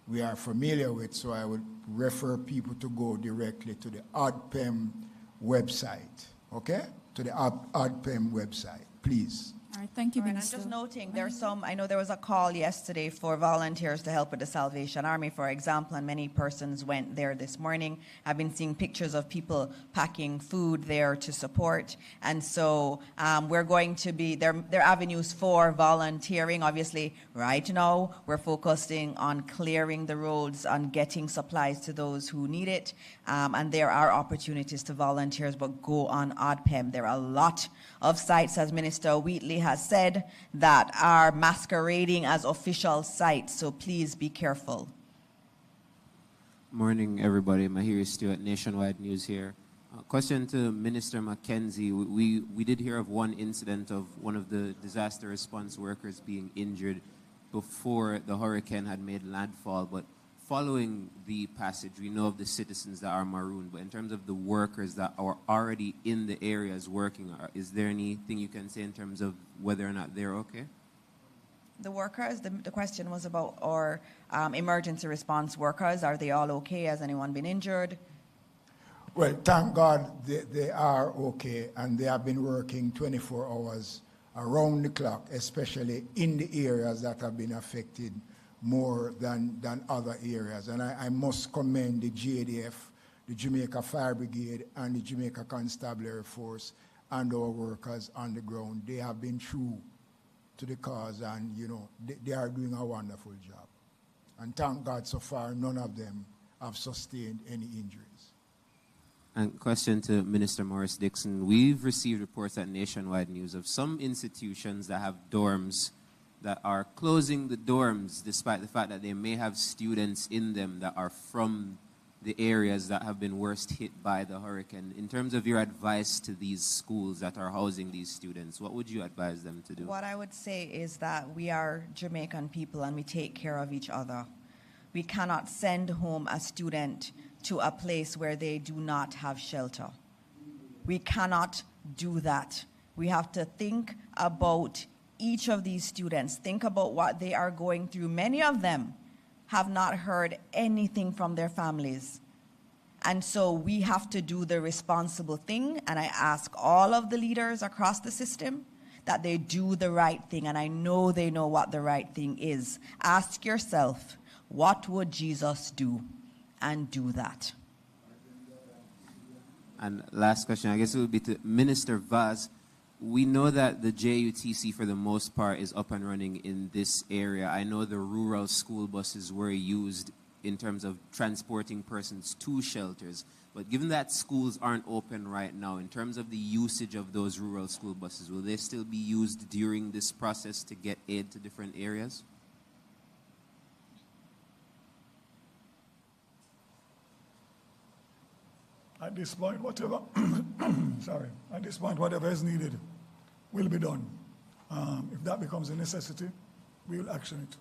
we are familiar with, so I would refer people to go directly to the OPM website, okay? To the OPM website, please. All right, thank you, All right, I'm Minister. just noting, I know there was a call yesterday for volunteers to help with the Salvation Army, for example, and many persons went there this morning. I've been seeing pictures of people packing food there to support. And so we're going to be, there are avenues for volunteering. Obviously, right now, we're focusing on clearing the roads, on getting supplies to those who need it. And there are opportunities to volunteers, but go on OPM. There are a lot of sites, as Minister Wheatley has said, that are masquerading as official sites, so please be careful. Morning, everybody. Mahiri Stewart, Nationwide News here. Question to Minister Mackenzie. We did hear of one incident of one of the disaster response workers being injured before the hurricane had made landfall, but following the passage, we know of the citizens that are marooned, but in terms of the workers that are already in the areas working, is there anything you can say in terms of whether or not they're okay? The workers, the question was about our emergency response workers. Are they all okay? Has anyone been injured? Well, thank God they are okay, and they have been working 24 hours around the clock, especially in the areas that have been affected more than other areas. And I must commend the JDF, the Jamaica Fire Brigade, and the Jamaica Constabulary Force, and our workers on the ground. They have been true to the cause, and they are doing a wonderful job. And thank God so far, none of them have sustained any injuries. And question to Minister Morris Dixon. We've received reports at Nationwide News of some institutions that have dorms that are closing the dorms despite the fact that they may have students in them that are from the areas that have been worst hit by the hurricane. In terms of your advice to these schools that are housing these students, what would you advise them to do? What I would say is that we are Jamaican people and we take care of each other. We cannot send home a student to a place where they do not have shelter. We cannot do that. We have to think about each of these students, think about what they are going through. Many of them have not heard anything from their families. And so we have to do the responsible thing, and I ask all of the leaders across the system that they do the right thing, and I know they know what the right thing is. Ask yourself, what would Jesus do? And do that. And last question, I guess it would be to Minister Vaz. We know that the JUTC, for the most part, is up and running in this area. I know the rural school buses were used in terms of transporting persons to shelters. But given that schools aren't open right now, in terms of the usage of those rural school buses, will they still be used during this process to get aid to different areas? At this point, whatever, at this point, whatever is needed will be done. If that becomes a necessity, we will action it.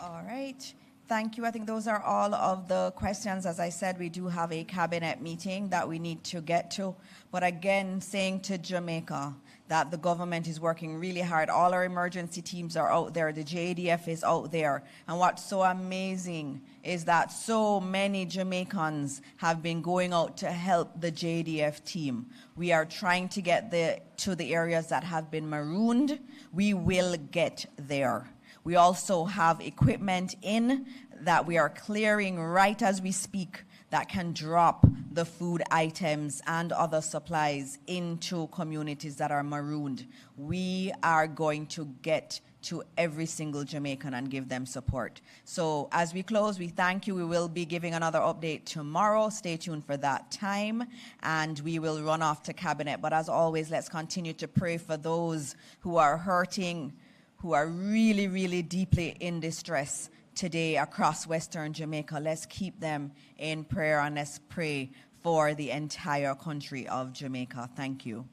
All right. Thank you. I think those are all of the questions. As I said, we do have a cabinet meeting that we need to get to. But again, saying to Jamaica that the government is working really hard. All our emergency teams are out there. The JDF is out there. And what's so amazing is that so many Jamaicans have been going out to help the JDF team. We are trying to get to the areas that have been marooned. We will get there. We also have equipment in that we are clearing right as we speak that can drop the food items and other supplies into communities that are marooned. We are going to get to every single Jamaican and give them support. So as we close, we thank you. We will be giving another update tomorrow. Stay tuned for that time, and we will run off to cabinet. But as always, let's continue to pray for those who are hurting, who are really, really deeply in distress today across Western Jamaica. Let's keep them in prayer, and let's pray for the entire country of Jamaica. Thank you.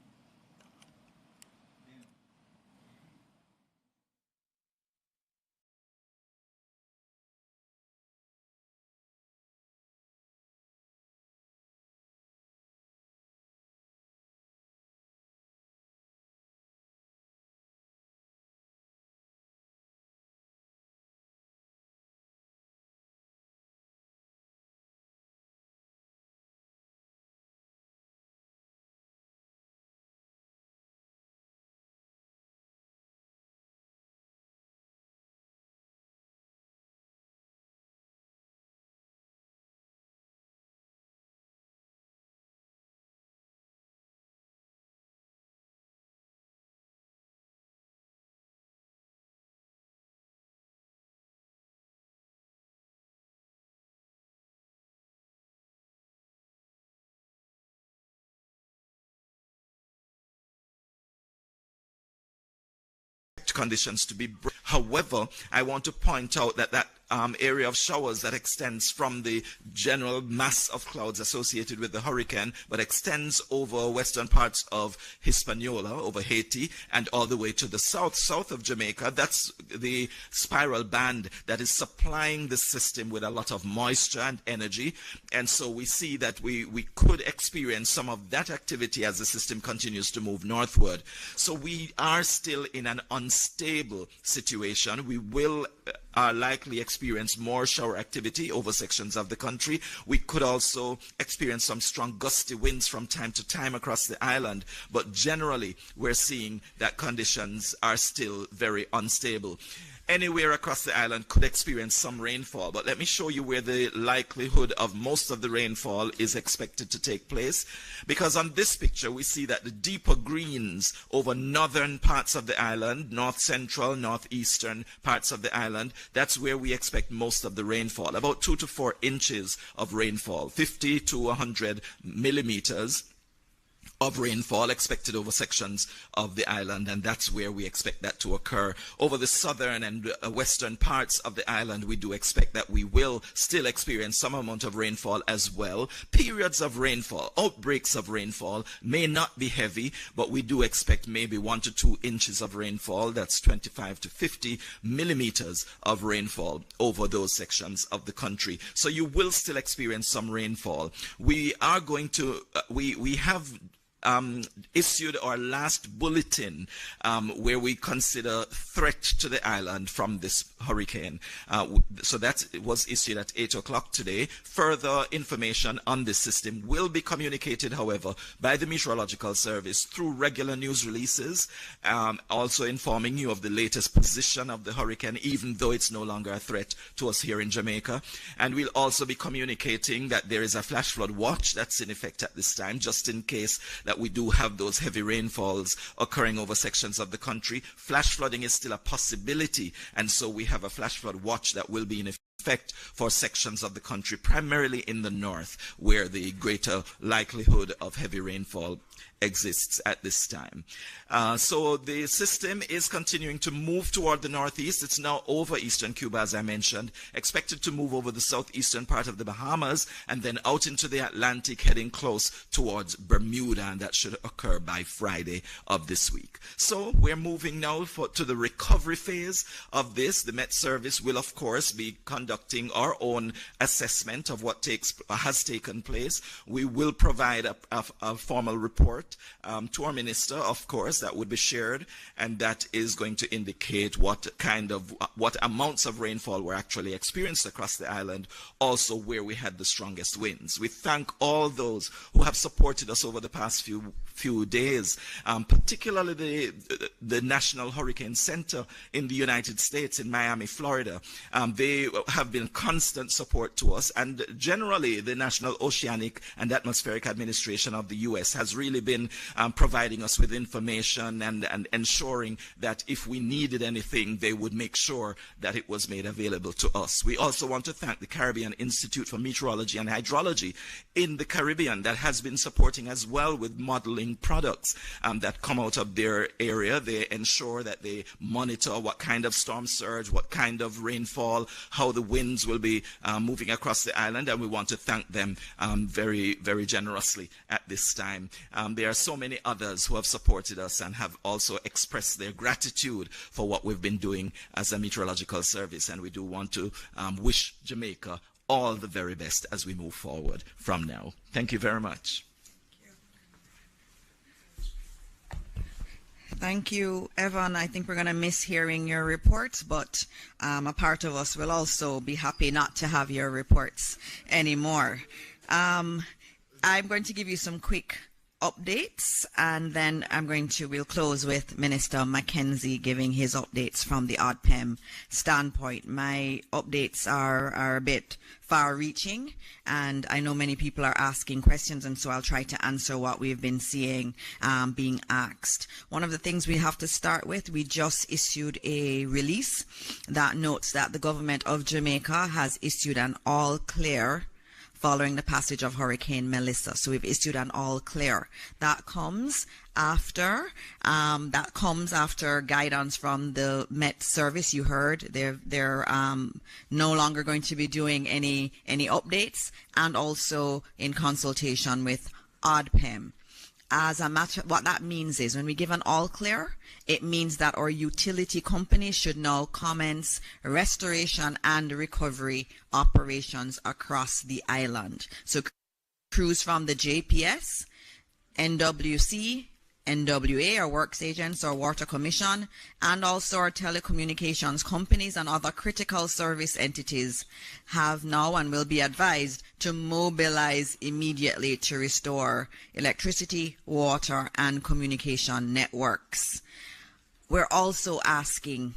Conditions to be. However, I want to point out that area of showers that extends from the general mass of clouds associated with the hurricane, but extends over western parts of Hispaniola, over Haiti, and all the way to the south of Jamaica. That's the spiral band that is supplying the system with a lot of moisture and energy. And so we see that we could experience some of that activity as the system continues to move northward. So we are still in an unstable situation. We will likely experience more shower activity over sections of the country. We could also experience some strong gusty winds from time to time across the island, but generally we're seeing that conditions are still very unstable. anywhere across the island could experience some rainfall. But let me show you where the likelihood of most of the rainfall is expected to take place. Because on this picture, we see that the deeper greens over northern parts of the island, north central, northeastern parts of the island, that's where we expect most of the rainfall. About 2 to 4 inches of rainfall, 50 to 100 millimeters of rainfall expected over sections of the island, and that's where we expect that to occur. Over the southern and western parts of the island, we do expect that we will still experience some amount of rainfall as well. Periods of rainfall, outbreaks of rainfall may not be heavy, but we do expect maybe 1 to 2 inches of rainfall. That's 25 to 50 millimeters of rainfall over those sections of the country. So you will still experience some rainfall. We are going to, we have issued our last bulletin where we consider threat to the island from this hurricane. So that was issued at 8 o'clock today. Further information on this system will be communicated, however, by the Meteorological Service through regular news releases, also informing you of the latest position of the hurricane, even though it's no longer a threat to us here in Jamaica. And we'll also be communicating that there is a flash flood watch that's in effect at this time, just in case that we do have those heavy rainfalls occurring over sections of the country. Flash flooding is still a possibility, and so we have a flash flood watch that will be in effect for sections of the country, primarily in the north, where the greater likelihood of heavy rainfall exists at this time. So the system is continuing to move toward the northeast. It's now over eastern Cuba, as I mentioned, expected to move over the southeastern part of the Bahamas and then out into the Atlantic, heading close towards Bermuda, and that should occur by Friday of this week. So we're moving now to the recovery phase of this. The Met Service will, of course, be conducting our own assessment of what has taken place. We will provide a formal report to our minister, of course, that would be shared, and that is going to indicate what amounts of rainfall were actually experienced across the island, also where we had the strongest winds. We thank all those who have supported us over the past few days, particularly the National Hurricane Center in the United States in Miami, Florida. They have been constant support to us, and generally the National Oceanic and Atmospheric Administration of the U.S. has really been providing us with information and ensuring that if we needed anything, they would make sure that it was made available to us. We also want to thank the Caribbean Institute for Meteorology and Hydrology in the Caribbean that has been supporting as well with modeling products that come out of their area. They ensure that they monitor what kind of storm surge, what kind of rainfall, how the winds will be moving across the island, and we want to thank them very, very generously at this time. There are so many others who have supported us and have also expressed their gratitude for what we've been doing as a meteorological service, and we do want to wish Jamaica all the very best as we move forward from now. Thank you very much. Thank you, Evan. I think we're going to miss hearing your reports, but a part of us will also be happy not to have your reports anymore. I'm going to give you some quick updates, and then we'll close with Minister Mackenzie giving his updates from the OPM standpoint. My updates are a bit far-reaching, and I know many people are asking questions, and so I'll try to answer what we've been seeing being asked. One of the things we have to start with, we just issued a release that notes that the government of Jamaica has issued an all-clear following the passage of Hurricane Melissa. So we've issued an all clear. That comes after guidance from the Met Service. You heard they're no longer going to be doing any updates, and also in consultation with OPM. As a matter, what that means is when we give an all clear, it means that our utility companies should now commence restoration and recovery operations across the island. So crews from the JPS, NWC, NWA, our works agents, our water commission, and also our telecommunications companies and other critical service entities have now and will be advised to mobilize immediately to restore electricity, water, and communication networks. We're also asking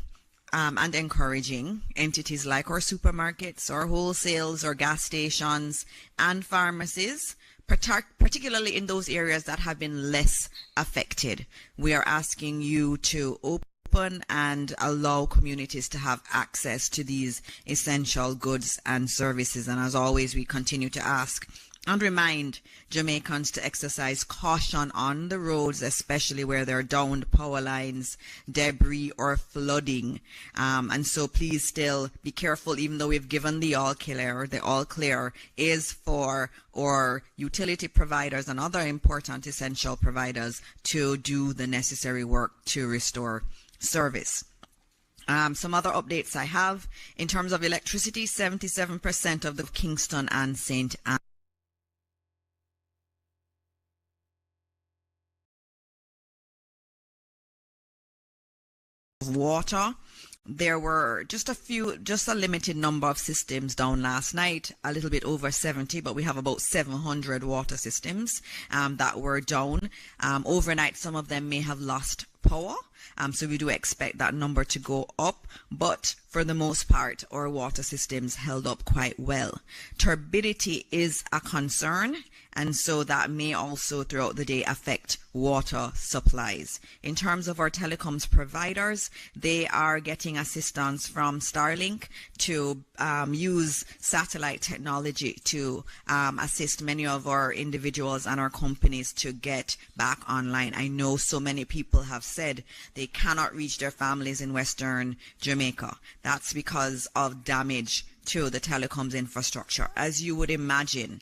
and encouraging entities like our supermarkets, our wholesales, or gas stations, and pharmacies, particularly in those areas that have been less affected. We are asking you to open and allow communities to have access to these essential goods and services. And as always, we continue to ask and remind Jamaicans to exercise caution on the roads, especially where there are downed power lines, debris, or flooding. And so please still be careful, even though we've given the all clear is for our utility providers and other important essential providers to do the necessary work to restore service. Some other updates I have. In terms of electricity, 77% of the Kingston and St. Anne water. There were just a limited number of systems down last night, a little bit over 70, but we have about 700 water systems that were down. Overnight, some of them may have lost power. So we do expect that number to go up, but for the most part, our water systems held up quite well. Turbidity is a concern, and so that may also throughout the day affect water supplies. In terms of our telecoms providers, they are getting assistance from Starlink to use satellite technology to assist many of our individuals and our companies to get back online. I know so many people have said they cannot reach their families in Western Jamaica. That's because of damage to the telecoms infrastructure. As you would imagine,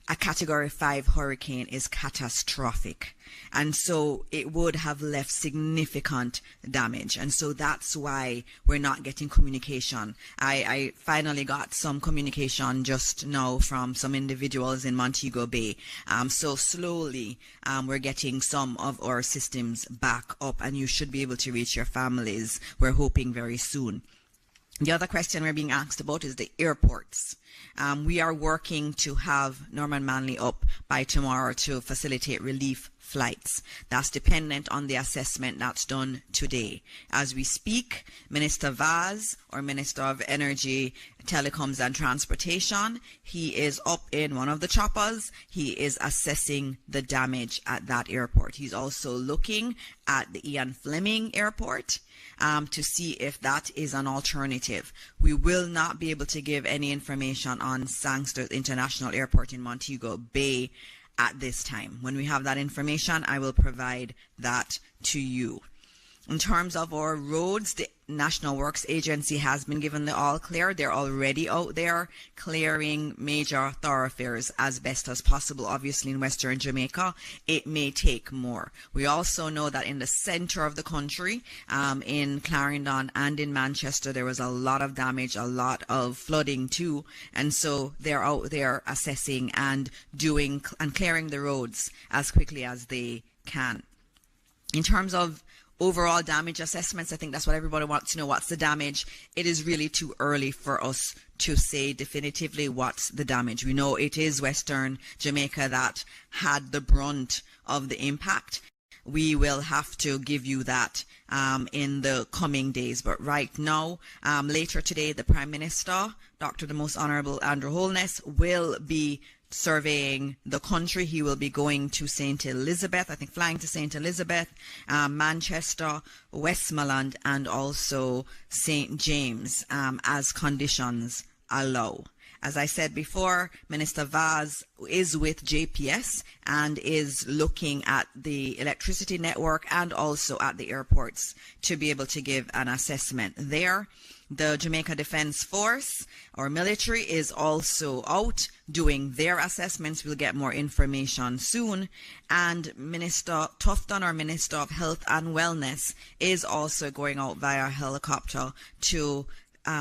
a Category 5 hurricane is catastrophic, and so it would have left significant damage, and so that's why we're not getting communication. I finally got some communication just now from some individuals in Montego Bay. So slowly we're getting some of our systems back up, and you should be able to reach your families, we're hoping, very soon. The other question we're being asked about is the airports. We are working to have Norman Manley up by tomorrow to facilitate relief flights. That's dependent on the assessment that's done today. As we speak, Minister Vaz, or Minister of Energy, Telecoms and Transportation, he is up in one of the choppers. He is assessing the damage at that airport. He's also looking at the Ian Fleming Airport to see if that is an alternative. We will not be able to give any information on Sangster International Airport in Montego Bay at this time. When we have that information, I will provide that to you. In terms of our roads, the National Works Agency has been given the all clear. They're already out there clearing major thoroughfares as best as possible. Obviously, in Western Jamaica, it may take more. We also know that in the center of the country, in Clarendon and in Manchester, there was a lot of damage, a lot of flooding too. And so they're out there assessing and doing and clearing the roads as quickly as they can. In terms of overall damage assessments, I think that's what everybody wants to know. What's the damage? It is really too early for us to say definitively what's the damage. We know it is Western Jamaica that had the brunt of the impact. We will have to give you that in the coming days. But right now, later today, the Prime Minister, Dr. the Most Honorable Andrew Holness, will be surveying the country. He will be going to St. Elizabeth, I think flying to St. Elizabeth, Manchester, Westmoreland, and also St. James as conditions allow. As I said before, Minister Vaz is with JPS and is looking at the electricity network and also at the airports to be able to give an assessment there. The Jamaica Defence Force, or military, is also out doing their assessments. We'll get more information soon. And Minister Tufton, or Minister of Health and Wellness, is also going out via helicopter to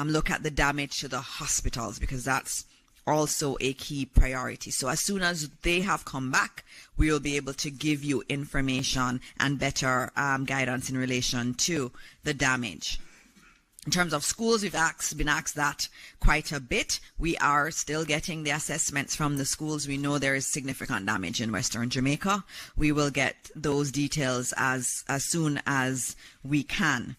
look at the damage to the hospitals, because that's also a key priority. So as soon as they have come back, we will be able to give you information and better guidance in relation to the damage. In terms of schools, we've been asked that quite a bit. We are still getting the assessments from the schools. We know there is significant damage in Western Jamaica. We will get those details as soon as we can.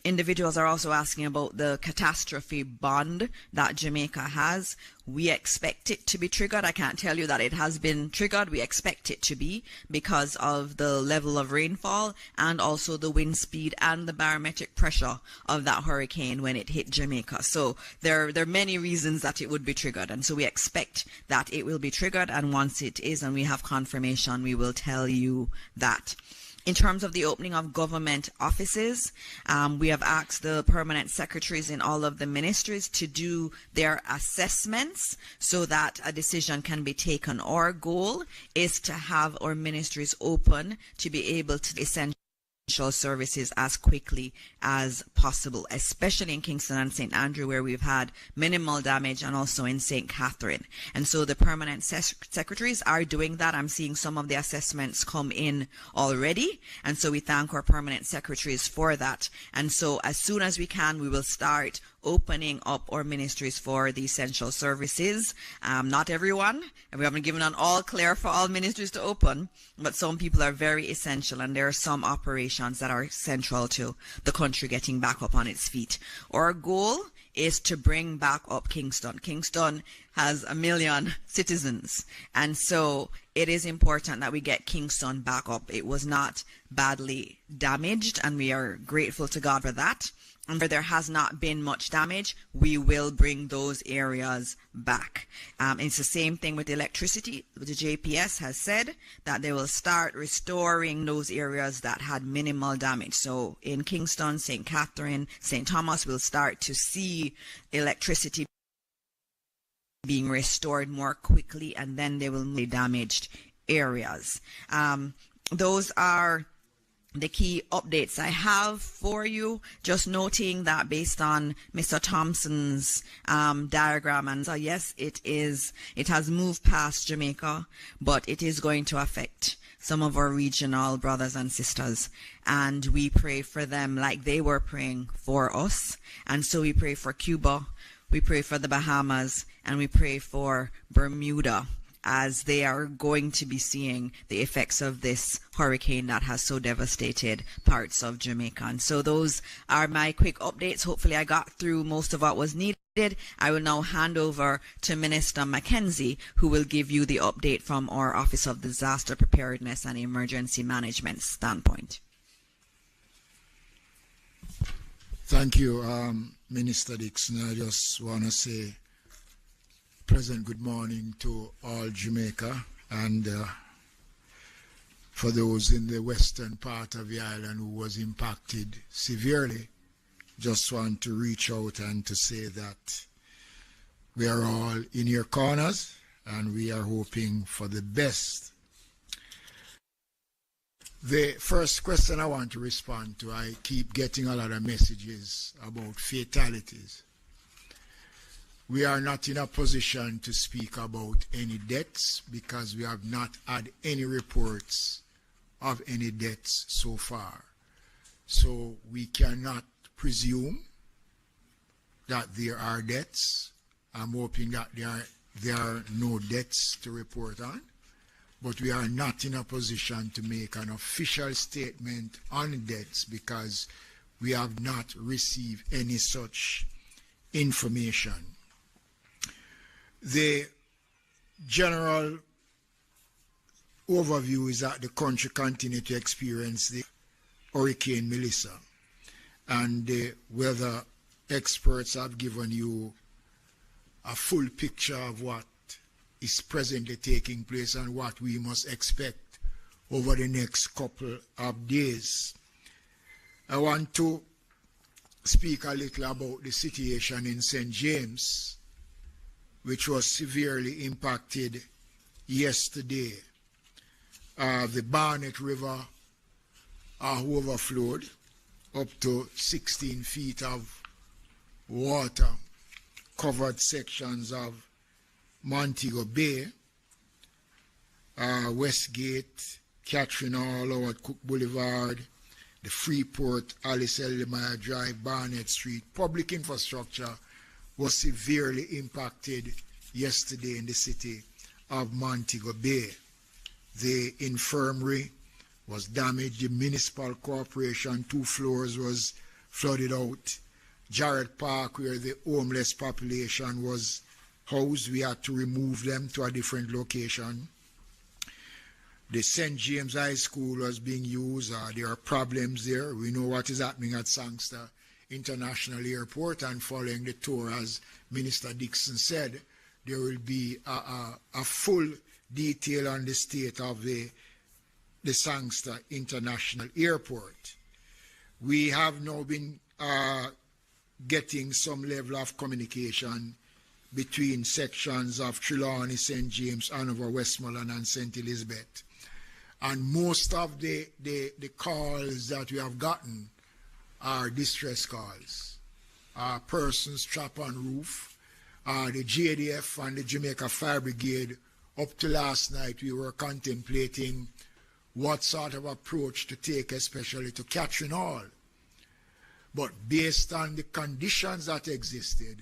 Individuals are also asking about the catastrophe bond that Jamaica has. We expect it to be triggered. I can't tell you that it has been triggered. We expect it to be because of the level of rainfall and also the wind speed and the barometric pressure of that hurricane when it hit Jamaica. So there are many reasons that it would be triggered. And so we expect that it will be triggered. And once it is and we have confirmation, we will tell you that. In terms of the opening of government offices, we have asked the permanent secretaries in all of the ministries to do their assessments so that a decision can be taken. Our goal is to have our ministries open to be able to essentially services as quickly as possible, especially in Kingston and St. Andrew, where we've had minimal damage, and also in St. Catherine. And so the permanent secretaries are doing that. I'm seeing some of the assessments come in already, and so we thank our permanent secretaries for that. And so as soon as we can, we will start opening up our ministries for the essential services. Not everyone, and we haven't given an all clear for all ministries to open, but some people are very essential, and there are some operations that are central to the country getting back up on its feet. Our goal is to bring back up Kingston. Kingston has 1 million citizens, and so it is important that we get Kingston back up. It was not badly damaged, and we are grateful to God for that. And where there has not been much damage, we will bring those areas back. It's the same thing with electricity. The JPS has said that they will start restoring those areas that had minimal damage. So in Kingston, St. Catherine, St. Thomas, we'll start to see electricity being restored more quickly, and then they will be damaged areas. Those are the key updates I have for you. Just noting that based on Mr. Thompson's diagram, and so yes, it has moved past Jamaica, but it is going to affect some of our regional brothers and sisters, and we pray for them like they were praying for us. And so we pray for Cuba, we pray for the Bahamas, and we pray for Bermuda, as they are going to be seeing the effects of this hurricane that has so devastated parts of Jamaica. And so those are my quick updates. Hopefully I got through most of what was needed. I will now hand over to Minister Mackenzie, who will give you the update from our Office of Disaster Preparedness and Emergency Management standpoint. Thank you, Minister Dixon. I just want to say pleasant good morning to all Jamaica, and for those in the western part of the island who was impacted severely, just want to reach out and to say that we are all in your corners and we are hoping for the best. The first question I want to respond to, I keep getting a lot of messages about fatalities. We are not in a position to speak about any deaths because we have not had any reports of any deaths so far. So we cannot presume that there are deaths. I'm hoping that there are no deaths to report on, but we are not in a position to make an official statement on deaths because we have not received any such information. The general overview is that the country continues to experience the Hurricane Melissa, and the weather experts have given you a full picture of what is presently taking place and what we must expect over the next couple of days. I want to speak a little about the situation in St. James, which was severely impacted yesterday. The Barnett River overflowed up to 16 feet of water, covered sections of Montego Bay, Westgate, Catherine Hall, Howard Cook Boulevard, the Freeport, Alice Elmire Drive, Barnett Street. Public infrastructure was severely impacted yesterday in the city of Montego Bay. The infirmary was damaged. The municipal corporation, 2 floors was flooded out. Jarrett Park, where the homeless population was housed, we had to remove them to a different location. The St. James High School was being used. There are problems there. We know what is happening at Sangster International Airport, and following the tour, as Minister Dixon said, there will be a full detail on the state of the Sangster International Airport. We have now been getting some level of communication between sections of Trelawney, St. James, Hanover, Westmoreland, and St. Elizabeth. And most of the calls that we have gotten are distress calls. Persons trapped on roof. The JDF and the Jamaica Fire Brigade, up to last night, we were contemplating what sort of approach to take, especially to Catherine Hall. But based on the conditions that existed,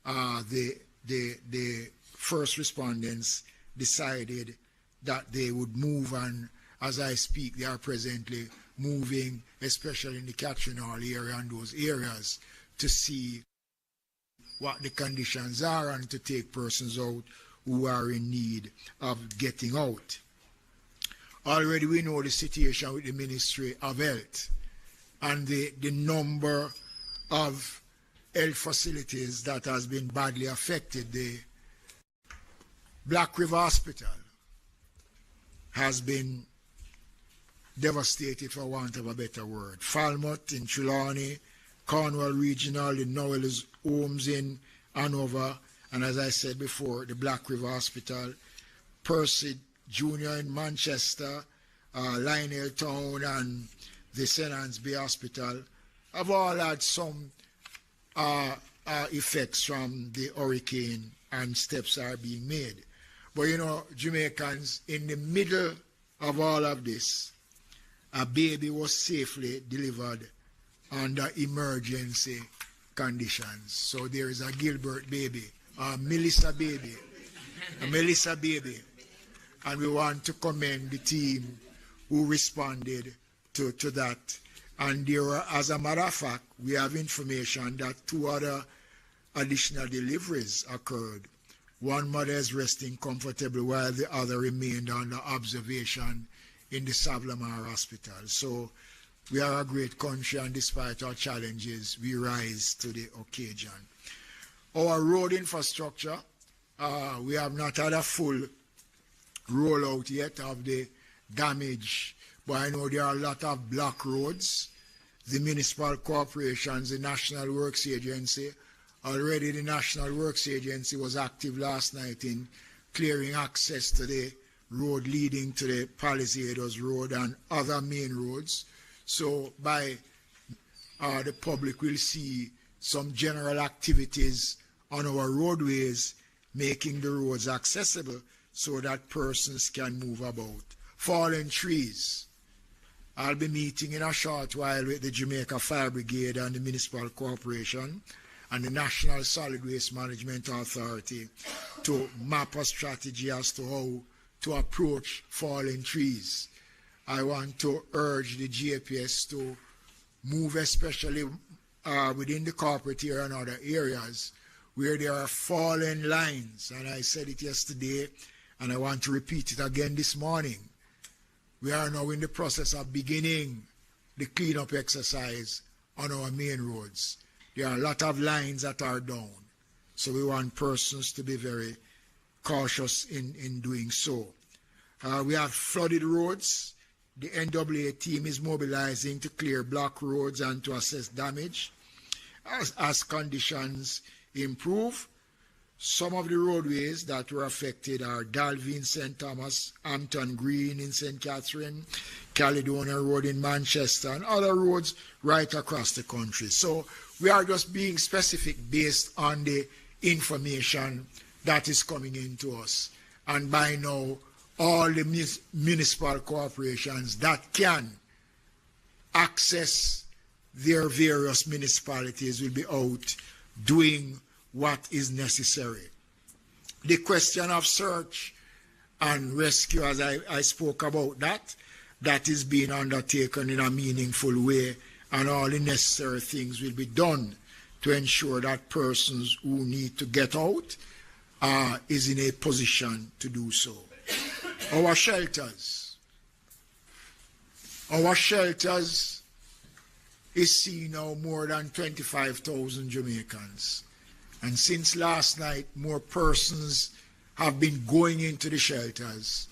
the first respondents decided that they would move, and as I speak, they are presently moving, especially in the Catherine Hall area and those areas, to see what the conditions are and to take persons out who are in need of getting out. Already we know the situation with the Ministry of Health and the number of health facilities that has been badly affected. The Black River Hospital has been devastated, for want of a better word. Falmouth in Trelawney, Cornwall Regional, the Noel's Homes in Hanover, and as I said before, the Black River Hospital, Percy Jr. in Manchester, Lionel Town, and the St. Anne's Bay Hospital have all had some effects from the hurricane, and steps are being made. But you know, Jamaicans, in the middle of all of this, a baby was safely delivered under emergency conditions. So there is a Gilbert baby, a Melissa baby, and we want to commend the team who responded to that. And there are, as a matter of fact, we have information that 2 other additional deliveries occurred. One mother is resting comfortably while the other remained under observation in the Savlamar Hospital. So we are a great country, and despite our challenges, we rise to the occasion. Our road infrastructure, we have not had a full rollout yet of the damage, but I know there are a lot of block roads. The municipal corporations, the National Works Agency, already the National Works Agency was active last night in clearing access to the road leading to the Palisados Road and other main roads. So by the public will see some general activities on our roadways, making the roads accessible so that persons can move about. Fallen trees. I'll be meeting in a short while with the Jamaica Fire Brigade and the Municipal Corporation and the National Solid Waste Management Authority to map a strategy as to how to approach fallen trees. I want to urge the JPS to move, especially within the corporate area and other areas where there are fallen lines. And I said it yesterday, and I want to repeat it again this morning. We are now in the process of beginning the cleanup exercise on our main roads. There are a lot of lines that are down. So we want persons to be very cautious in doing so. We have flooded roads. The NWA team is mobilizing to clear block roads and to assess damage. As conditions improve, some of the roadways that were affected are Dalvey in St. Thomas, Hampton Green in St. Catherine, Caledonia Road in Manchester, and other roads right across the country. So we are just being specific based on the information that is coming into us. And by now, all the municipal corporations that can access their various municipalities will be out doing what is necessary. The question of search and rescue, as I spoke about that is being undertaken in a meaningful way, and all the necessary things will be done to ensure that persons who need to get out is in a position to do so. Our shelters is seeing now more than 25,000 Jamaicans. And since last night, more persons have been going into the shelters.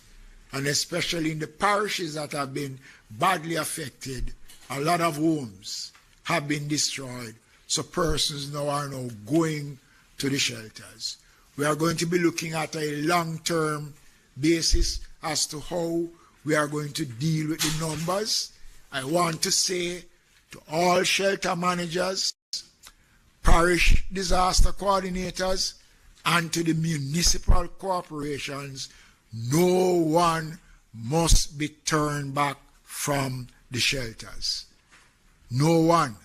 And especially in the parishes that have been badly affected, a lot of homes have been destroyed. So persons now are going to the shelters. We are going to be looking at a long-term basis as to how we are going to deal with the numbers. I want to say to all shelter managers, parish disaster coordinators, and to the municipal corporations, no one must be turned back from the shelters. No one.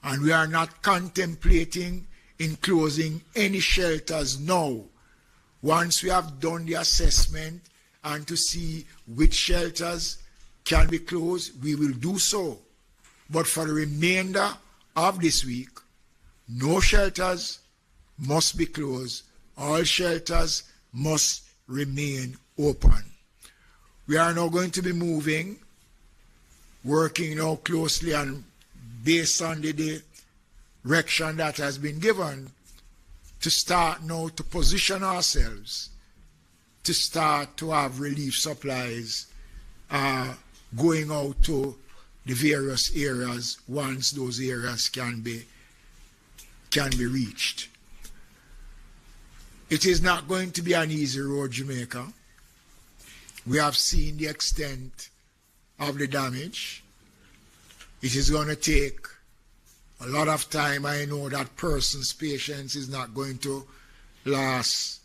And we are not contemplating in closing any shelters now. Once we have done the assessment and to see which shelters can be closed, we will do so. But for the remainder of this week, no shelters must be closed. All shelters must remain open. We are now going to be moving, working now closely and based on the direction that has been given, to start now to position ourselves, to start to have relief supplies going out to the various areas once those areas can be reached. It is not going to be an easy road, Jamaica. We have seen the extent of the damage. It is going to take a lot of time. I know that person's patience is not going to last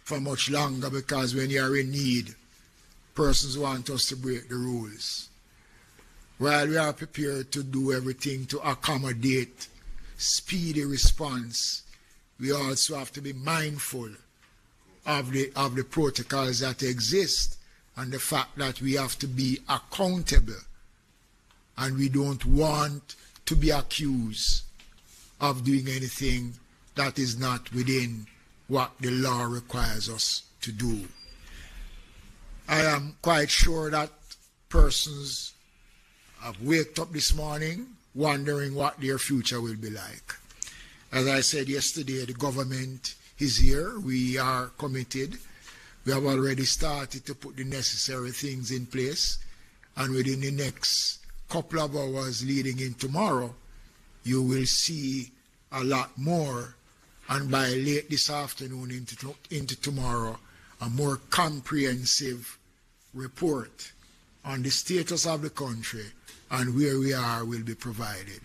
for much longer, because when you are in need, persons want us to break the rules. While we are prepared to do everything to accommodate speedy response, we also have to be mindful of the protocols that exist and the fact that we have to be accountable, and we don't want to be accused of doing anything that is not within what the law requires us to do. I am quite sure that persons have waked up this morning wondering what their future will be like. As I said yesterday, the government is here. We are committed. We have already started to put the necessary things in place, and within the next couple of hours leading in tomorrow, you will see a lot more, and by late this afternoon into tomorrow, a more comprehensive report on the status of the country and where we are will be provided.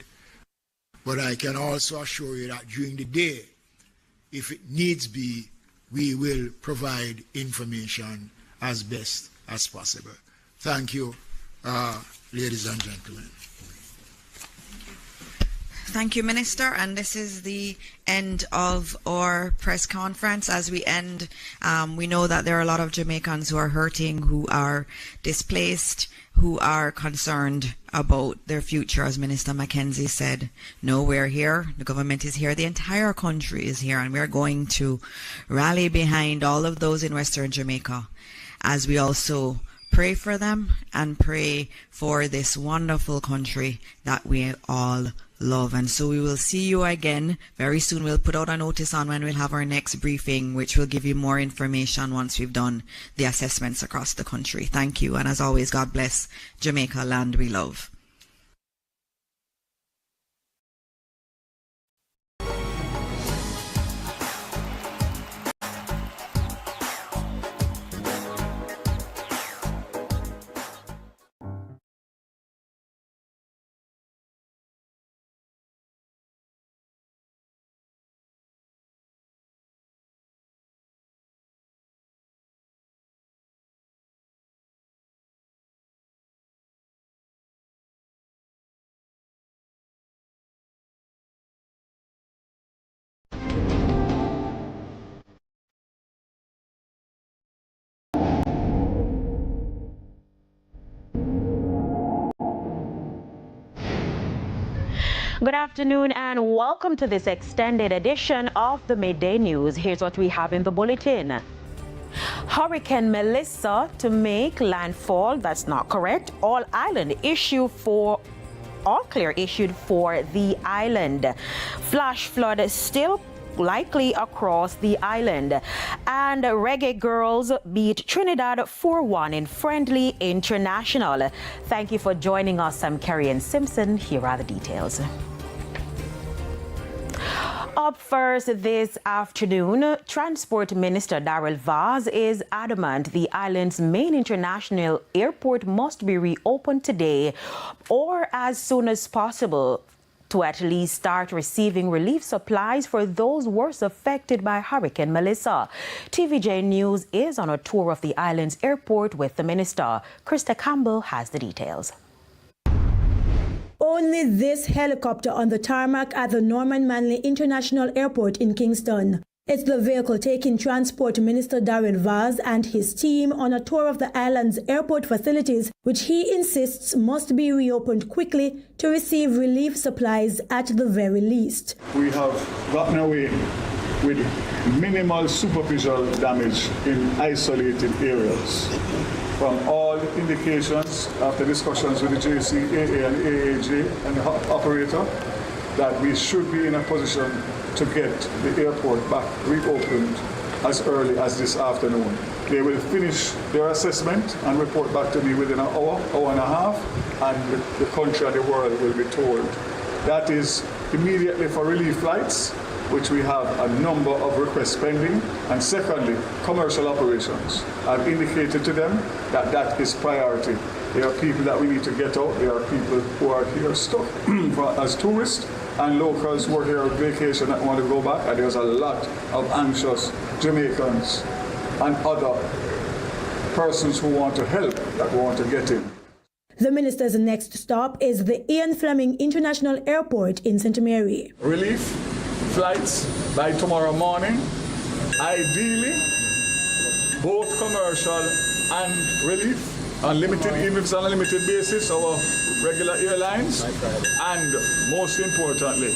But I can also assure you that during the day, if it needs be, we will provide information as best as possible. Thank you, ladies and gentlemen. Thank you, Minister. And this is the end of our press conference. As we end, we know that there are a lot of Jamaicans who are hurting, who are displaced, who are concerned about their future. As Minister Mackenzie said, no, we're here. The government is here. The entire country is here. And we're going to rally behind all of those in Western Jamaica as we also pray for them and pray for this wonderful country that we all love. And so we will see you again very soon. We'll put out a notice on when we'll have our next briefing, which will give you more information once we've done the assessments across the country. Thank you. And as always, God bless Jamaica, land we love. Good afternoon and welcome to this extended edition of the Midday News. Here's what we have in the bulletin. Hurricane Melissa to make landfall. That's not correct. All clear issued for the island. Flash flood still likely across the island. And Reggae Girls beat Trinidad 4-1 in friendly international. Thank you for joining us. I'm Kerry Simpson. Here are the details. Up first this afternoon, Transport Minister Darrell Vaz is adamant the island's main international airport must be reopened today or as soon as possible to at least start receiving relief supplies for those worst affected by Hurricane Melissa. TVJ News is on a tour of the island's airport with the minister. Krista Campbell has the details. Only this helicopter on the tarmac at the Norman Manley International Airport in Kingston. It's the vehicle taking Transport Minister Darrell Vaz and his team on a tour of the island's airport facilities, which he insists must be reopened quickly to receive relief supplies at the very least. We have gotten away with minimal superficial damage in isolated areas. From all indications, after discussions with the JCAA and AAJ and the operator, that we should be in a position to get the airport back reopened as early as this afternoon. They will finish their assessment and report back to me within an hour, hour and a half, and the country and the world will be told. That is immediately for relief flights, which we have a number of requests pending, and secondly, commercial operations. I've indicated to them that that is priority. There are people that we need to get out. There are people who are here stuck as tourists and locals who are here on vacation that want to go back, and there's a lot of anxious Jamaicans and other persons who want to help that want to get in. The minister's next stop is the Ian Fleming International Airport in St. Mary. Relief flights by tomorrow morning, ideally both commercial and relief, unlimited, even if it's on a limited basis, our regular airlines, and most importantly,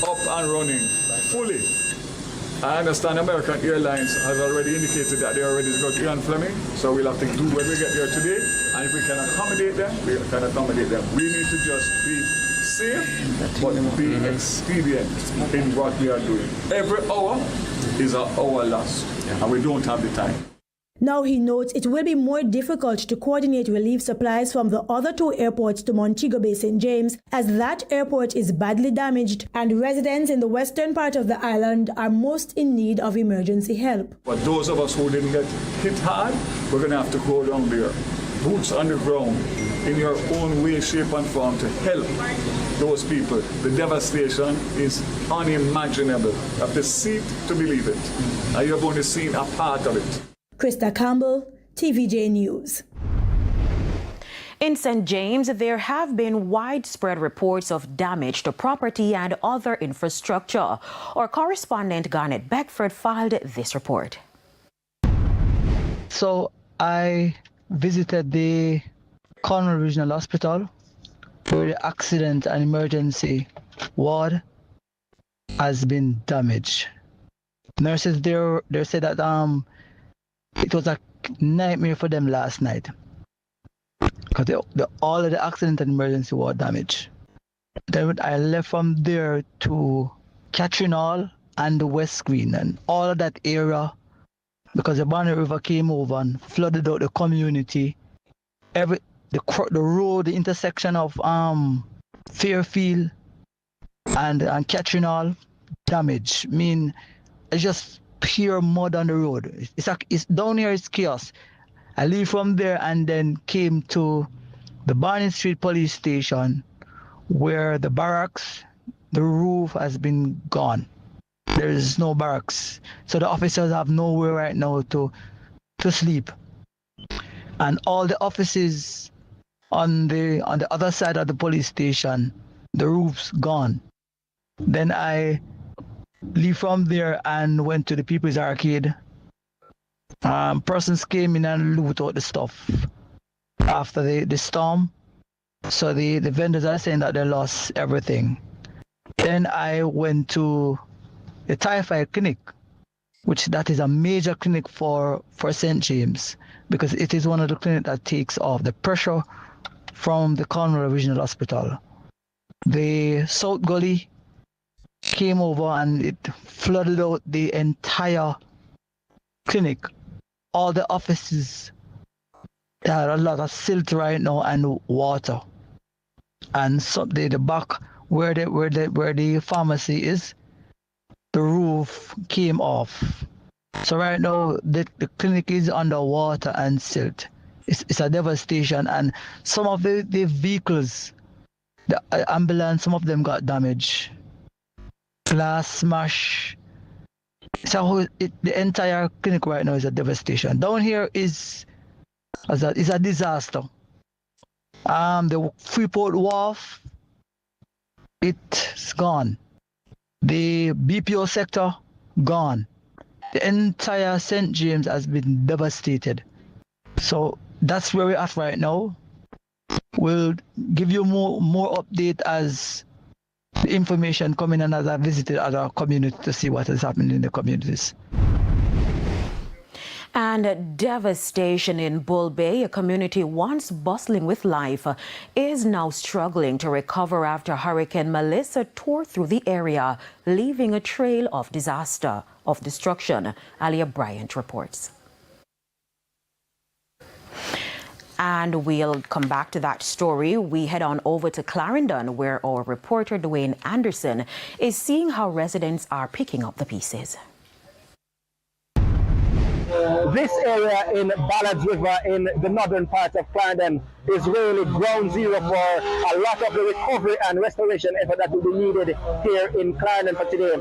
up and running fully. I understand American Airlines has already indicated that they are ready to go to Ian Fleming, so we'll have to do when we get there today, and if we can accommodate them, we can accommodate them. We need to just be safe, but be expedient in what we are doing. Every hour is an hour lost, and we don't have the time. Now he notes it will be more difficult to coordinate relief supplies from the other two airports to Montego Bay St. James, as that airport is badly damaged and residents in the western part of the island are most in need of emergency help. But those of us who didn't get hit hard, we're going to have to go down there, boots on the ground, in your own way, shape and form to help those people. The devastation is unimaginable. You have to see it to believe it. And you have only seen a part of it. Krista Campbell, TVJ News. In St. James, there have been widespread reports of damage to property and other infrastructure. Our correspondent Garnet Beckford filed this report. So I visited the Cornwall Regional Hospital, where the accident and emergency ward has been damaged. Nurses there said that it was a nightmare for them last night because all of the accident and emergency ward damage. Then I left from there to Catherine Hall and the West Green and all of that area, because the Bonnet River came over and flooded out the community. The road, the intersection of Fairfield and Catherine Hall, damage. I mean, it's just pure mud on the road. It's down here, it's chaos. I leave from there and then came to the Barney Street police station, where the barracks, the roof has been gone. There is no barracks, so the officers have nowhere right now to sleep. And all the offices on the other side of the police station, the roof's gone. Then I leave from there and went to the People's Arcade. Persons came in and loot out the stuff after the storm. So the vendors are saying that they lost everything. Then I went to the typhoid clinic, which that is a major clinic for St. James, because it is one of the clinics that takes off the pressure from the Cornwall Regional Hospital. The South Gully came over and it flooded out the entire clinic. All the offices had a lot of silt right now and water. And so the back where the pharmacy is, the roof came off. So right now the clinic is underwater and silt. It's a devastation, and some of the vehicles, the ambulance, some of them got damaged. Glass smash. So the entire clinic right now is a devastation. Down here is a disaster. The Freeport Wharf, it's gone. The BPO sector, gone. The entire St. James has been devastated. So that's where we're at right now. We'll give you more update as the information coming and as I visited other communities to see what is happening in the communities. And devastation in Bull Bay, a community once bustling with life, is now struggling to recover after Hurricane Melissa tore through the area, leaving a trail of disaster, of destruction. Alia Bryant reports. And we'll come back to that story. We head on over to Clarendon, where our reporter Dwayne Anderson is seeing how residents are picking up the pieces. This area in Ballards River in the northern part of Clarendon is really ground zero for a lot of the recovery and restoration effort that will be needed here in Clarendon for today.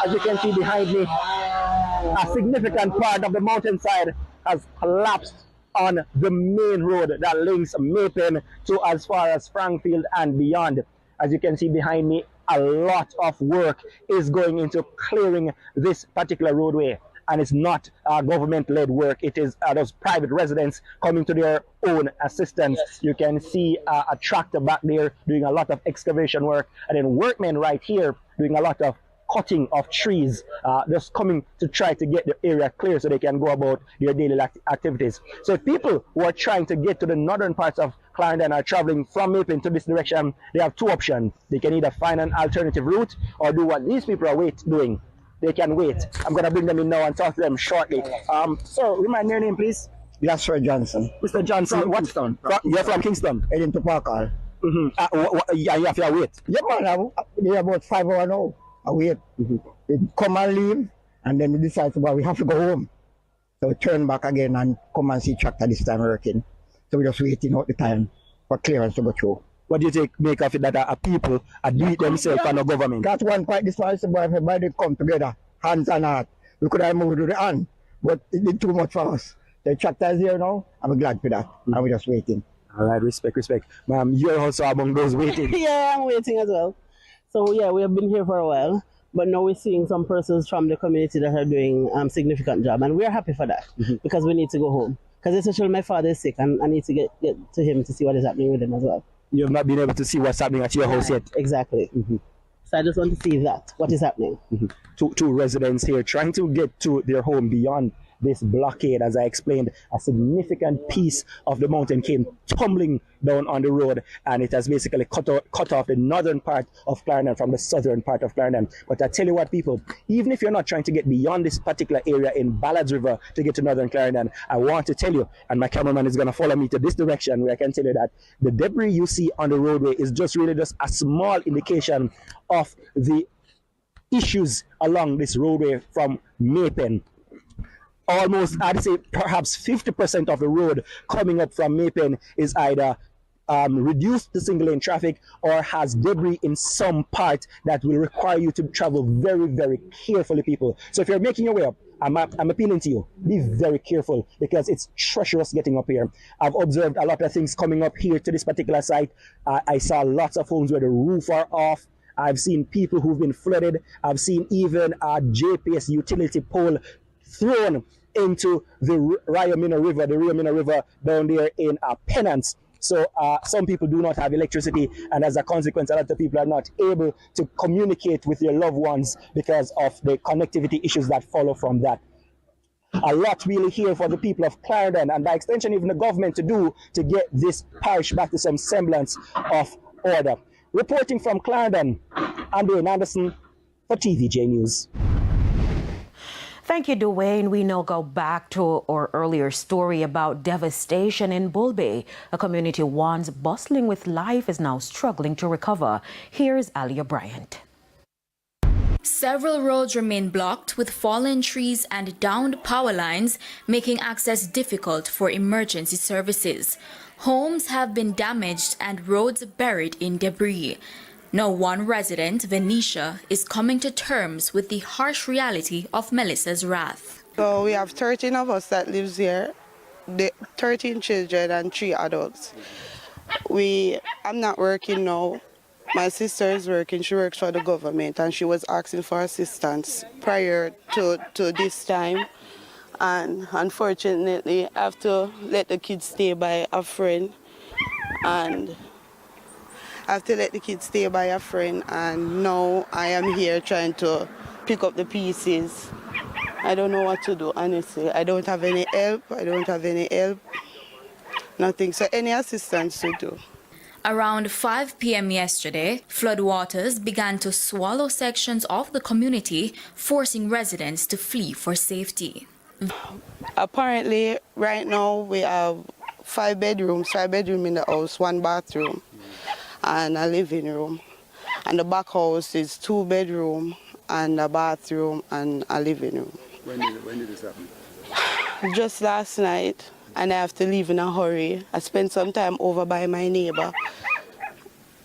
As you can see behind me, a significant part of the mountainside has collapsed on the main road that links Mapen to as far as Frankfield and beyond. As you can see behind me, a lot of work is going into clearing this particular roadway. And it's not government-led work. It is those private residents coming to their own assistance. Yes. You can see a tractor back there doing a lot of excavation work, and then workmen right here doing a lot of cutting of trees, just coming to try to get the area clear so they can go about their daily activities. So people who are trying to get to the northern parts of Clarendon are traveling from Mapen to this direction, they have two options. They can either find an alternative route or do what these people are doing. They can wait. I'm going to bring them in now and talk to them shortly. Sir, remind me your name, please. Jasper Johnson. Mr. Johnson, from Kingston. You're from Kingston? Heading to Park Hall. Yeah, you have to wait. Yeah, man. They're about 5 hours now. I wait. They come and leave, and then we decide, well, we have to go home. So we turn back again and come and see tractor this time working. So we're just waiting out the time for clearance to go through. What do you make of it that people are doing it themselves and the government? That's one part. This one is about everybody come together, hands and heart. We could have moved to the hand, but it did too much for us. The tractor is here now. I'm glad for that. And we're just waiting. All right, respect. Ma'am, you're also among those waiting. Yeah, I'm waiting as well. So yeah, we have been here for a while, but now we're seeing some persons from the community that are doing significant job, and we're happy for that because we need to go home. Because especially my father is sick, and I need to get to him to see what is happening with him as well. You have not been able to see what's happening at your house yet? Exactly. So I just want to see what is happening. Two residents here trying to get to their home beyond this blockade. As I explained, a significant piece of the mountain came tumbling down on the road, and it has basically cut off the northern part of Clarendon from the southern part of Clarendon. But I tell you what, people, even if you're not trying to get beyond this particular area in Ballards River to get to northern Clarendon, I want to tell you, and my cameraman is going to follow me to this direction where I can tell you that the debris you see on the roadway is just really just a small indication of the issues along this roadway from Mapen. Almost, I'd say perhaps 50% of the road coming up from Mapen is either reduced to single lane traffic or has debris in some part that will require you to travel very, very carefully, people. So if you're making your way up, I'm appealing to you, be very careful because it's treacherous getting up here. I've observed a lot of things coming up here to this particular site. I saw lots of homes where the roof are off. I've seen people who've been flooded. I've seen even a JPS utility pole thrown into the Rio Mina River down there in Penance. So some people do not have electricity, and as a consequence, a lot of people are not able to communicate with their loved ones because of the connectivity issues that follow from that. A lot really here for the people of Clarendon, and by extension even the government, to do to get this parish back to some semblance of order. Reporting from Clarendon, I'm Dwayne Anderson for TVJ News. Thank you, Dwayne. We now go back to our earlier story about devastation in Bull Bay. A community once bustling with life is now struggling to recover. Here's Alia Bryant. Several roads remain blocked with fallen trees and downed power lines, making access difficult for emergency services. Homes have been damaged and roads buried in debris. Now one resident, Venetia, is coming to terms with the harsh reality of Melissa's wrath. So we have 13 of us that lives here, 13 children and 3 adults. I'm not working now. My sister is working. She works for the government, and she was asking for assistance prior to this time. And unfortunately, I have to let the kids stay by a friend. And now I am here trying to pick up the pieces. I don't know what to do, honestly. I don't have any help. Nothing. So any assistance to do. Around 5 p.m. yesterday, floodwaters began to swallow sections of the community, forcing residents to flee for safety. Apparently, right now we have 5 bedrooms in the house, 1 bathroom and a living room. And the back house is 2 bedrooms and a bathroom and a living room. When did this happen? Just last night, and I have to leave in a hurry. I spent some time over by my neighbor,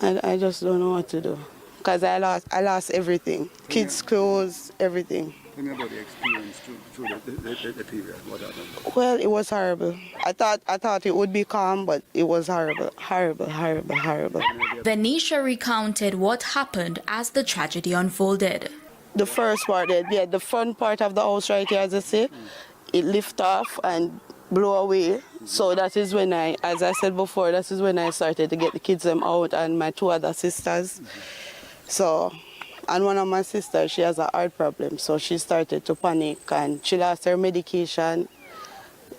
and I just don't know what to do because I lost everything, kids' clothes, everything. Tell me about the experience through the period. What happened? Well, it was horrible. I thought it would be calm, but it was horrible. Venetia recounted what happened as the tragedy unfolded. The first part, the front part of the house right here, as I say, it lifted off and blew away. So that is when as I said before, that is when I started to get the kids out and my 2 other sisters. So, and one of my sisters, she has a heart problem, so she started to panic and she lost her medication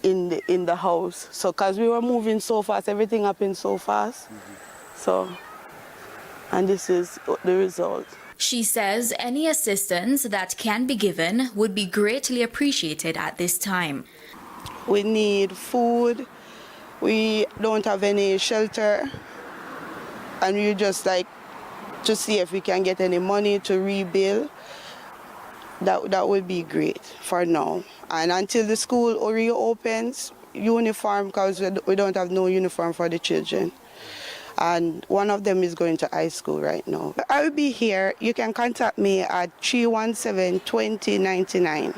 in the house. So, because we were moving so fast, everything happened so fast. So, and this is the result. She says any assistance that can be given would be greatly appreciated at this time. We need food, we don't have any shelter, and we just like to see if we can get any money to rebuild. That would be great for now. And until the school reopens, uniform, because we don't have no uniform for the children. And one of them is going to high school right now. I will be here. You can contact me at 317-2099.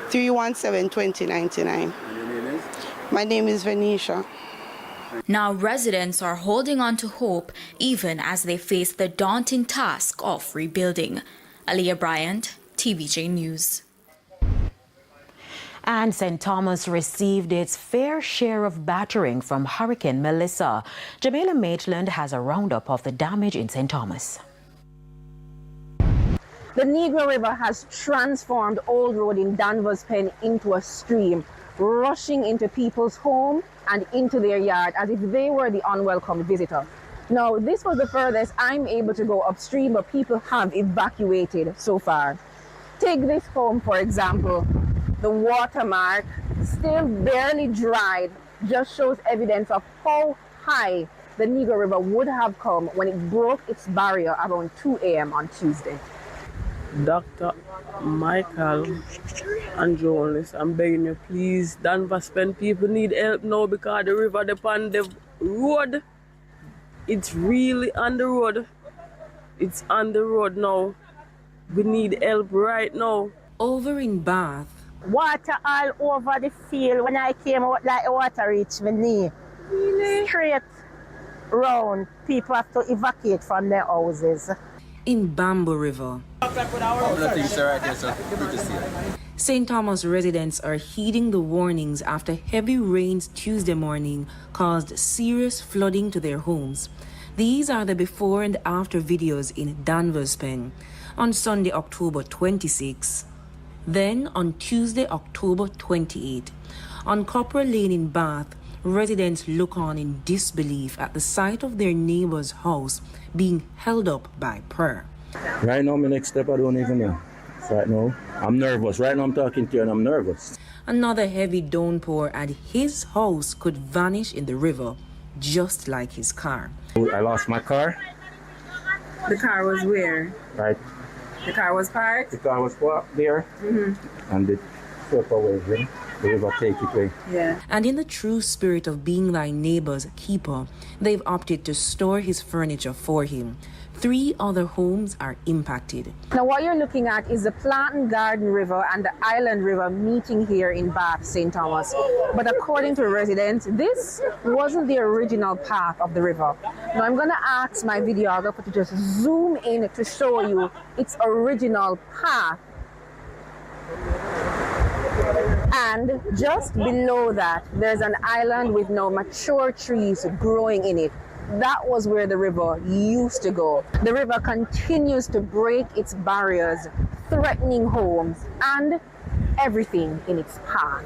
317-2099. And your name is? My name is Venetia. Now residents are holding on to hope even as they face the daunting task of rebuilding. Aliyah Bryant, TVJ News. And St. Thomas received its fair share of battering from Hurricane Melissa. Jamila Maitland has a roundup of the damage in St. Thomas. The Negro River has transformed Old Road in Danvers Pen into a stream, rushing into people's home and into their yard as if they were the unwelcome visitor. Now, this was the furthest I'm able to go upstream, but people have evacuated so far. Take this home, for example. The watermark, still barely dried, just shows evidence of how high the Negro River would have come when it broke its barrier around 2 a.m. on Tuesday. Dr. Michael and Jonas, I'm begging you, please, Danvers Pen people need help now because the river upon the road. It's really on the road. It's on the road now. We need help right now. Over in Bath. Water all over the field. When I came out, like the water reached my knee. Really? Straight round. People have to evacuate from their houses. In Bamboo River. St. Thomas residents are heeding the warnings after heavy rains Tuesday morning caused serious flooding to their homes. These are the before and after videos in Danvers Pen on Sunday, October 26. Then on Tuesday, October 28. On Copper Lane in Bath, residents look on in disbelief at the sight of their neighbor's house being held up by prayer. Right now, my next step, I don't even know. Right now, I'm nervous. Right now, I'm talking to you and I'm nervous. Another heavy downpour and his house could vanish in the river, just like his car. I lost my car. The car was where? Right. The car was parked? The car was parked there. And it swept away. The river take it away. Yeah. And in the true spirit of being thy neighbor's keeper, they've opted to store his furniture for him. 3 other homes are impacted. Now what you're looking at is the Plantain Garden River and the Island River meeting here in Bath, St. Thomas. But according to residents, this wasn't the original path of the river. Now I'm going to ask my videographer to just zoom in to show you its original path. And just below that, there's an island with no mature trees growing in it. That was where the river used to go. The river continues to break its barriers, threatening homes and everything in its path.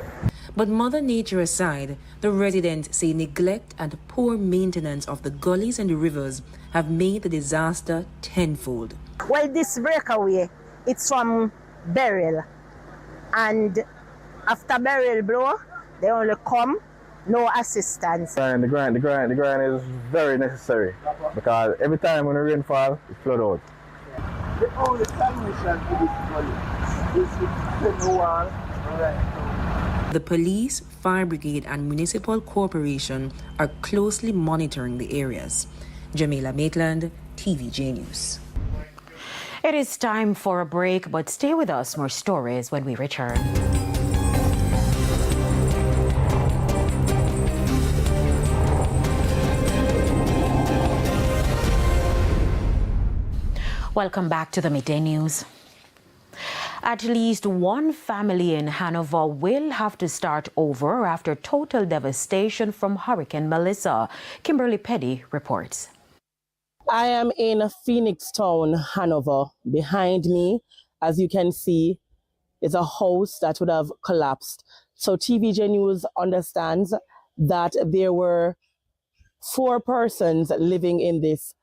But Mother Nature aside, the residents say neglect and poor maintenance of the gullies and the rivers have made the disaster tenfold. Well, this breakaway, it's from Beryl. And after Beryl blow, they only come, no assistance. And the grind is very necessary because every time when the rain falls, it flood out. The only solution to this gully is to put the wall right. The police, fire brigade and municipal corporation are closely monitoring the areas. Jamila Maitland, TVJ News. It is time for a break, but stay with us. More stories when we return. Welcome back to the Midday News. At least one family in Hanover will have to start over after total devastation from Hurricane Melissa. Kimberly Petty reports. I am in Phoenixtown, Hanover. Behind me, as you can see, is a house that would have collapsed. So TVJ News understands that there were 4 persons living in this,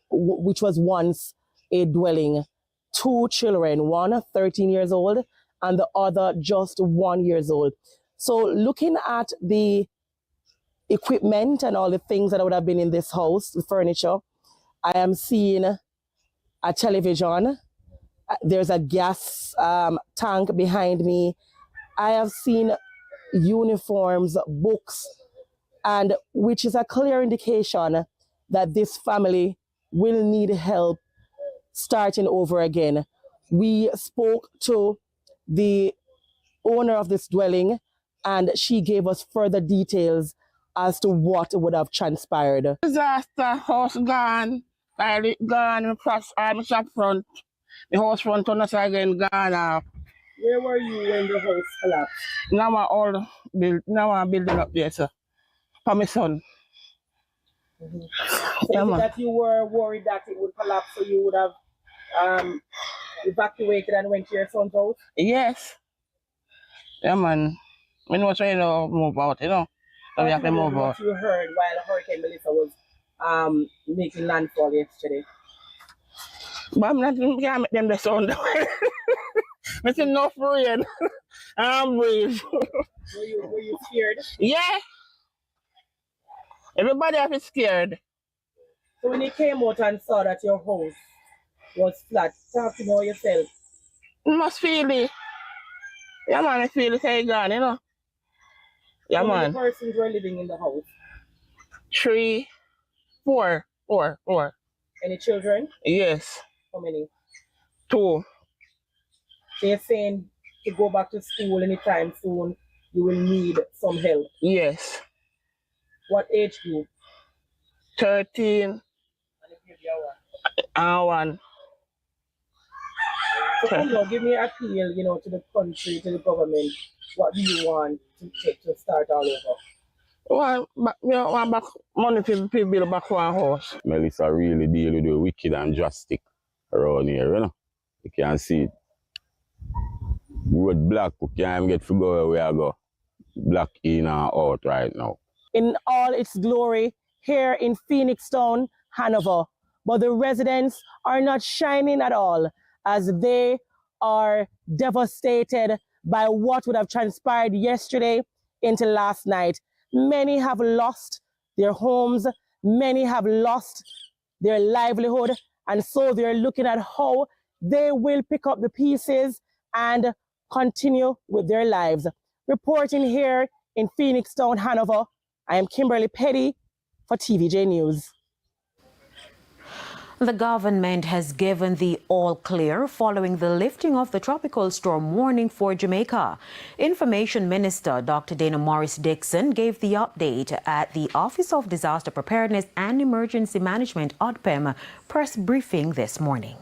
which was once a dwelling. 2 children, one 13 years old and the other just 1 year old. So looking at the equipment and all the things that would have been in this house, the furniture, I am seeing a television. There's a gas tank behind me. I have seen uniforms, books, and which is a clear indication that this family will need help starting over again. We spoke to the owner of this dwelling and she gave us further details as to what would have transpired. Disaster, house gone, I gone across my shop front. The house front on us again gone off. Where were you when the house collapsed? Now I'm building up there, sir. For my son. Is it that you were worried that it would collapse, so you would have evacuated and went to your son's house? Yes. Yeah, man. We know trying to move out, you know. So we have to move out. What you heard while Hurricane Melissa was making landfall yesterday? But I'm not going to make them the sound. I said no rain. I'm brave. Were you scared? Yeah. Everybody have scared. So when you came out and saw that your house was flat, talk to me about yourself. You must feel it. Yeah, man, I feel it gone, you know. Yeah, How man. many persons were living in the house? 3, 4. Any children? Yes. How many? 2. So you're saying to go back to school anytime soon, you will need some help? Yes. What age group? 13. And 1. So So, give me an appeal, to the country, to the government. What do you want to take to start all over? One back money to build back one house. Melissa really deal with the wicked and drastic around here, You can see it. Road black, we can't even get to go where we go. Black in and out right now. In all its glory here in Phoenix Town, Hanover. But the residents are not shining at all as they are devastated by what would have transpired yesterday into last night. Many have lost their homes, many have lost their livelihood, and so they're looking at how they will pick up the pieces and continue with their lives. Reporting here in Phoenix Town, Hanover, I am Kimberly Petty for TVJ News. The government has given the all clear following the lifting of the tropical storm warning for Jamaica. Information Minister Dr. Dana Morris Dixon gave the update at the Office of Disaster Preparedness and Emergency Management, OPM, press briefing this morning.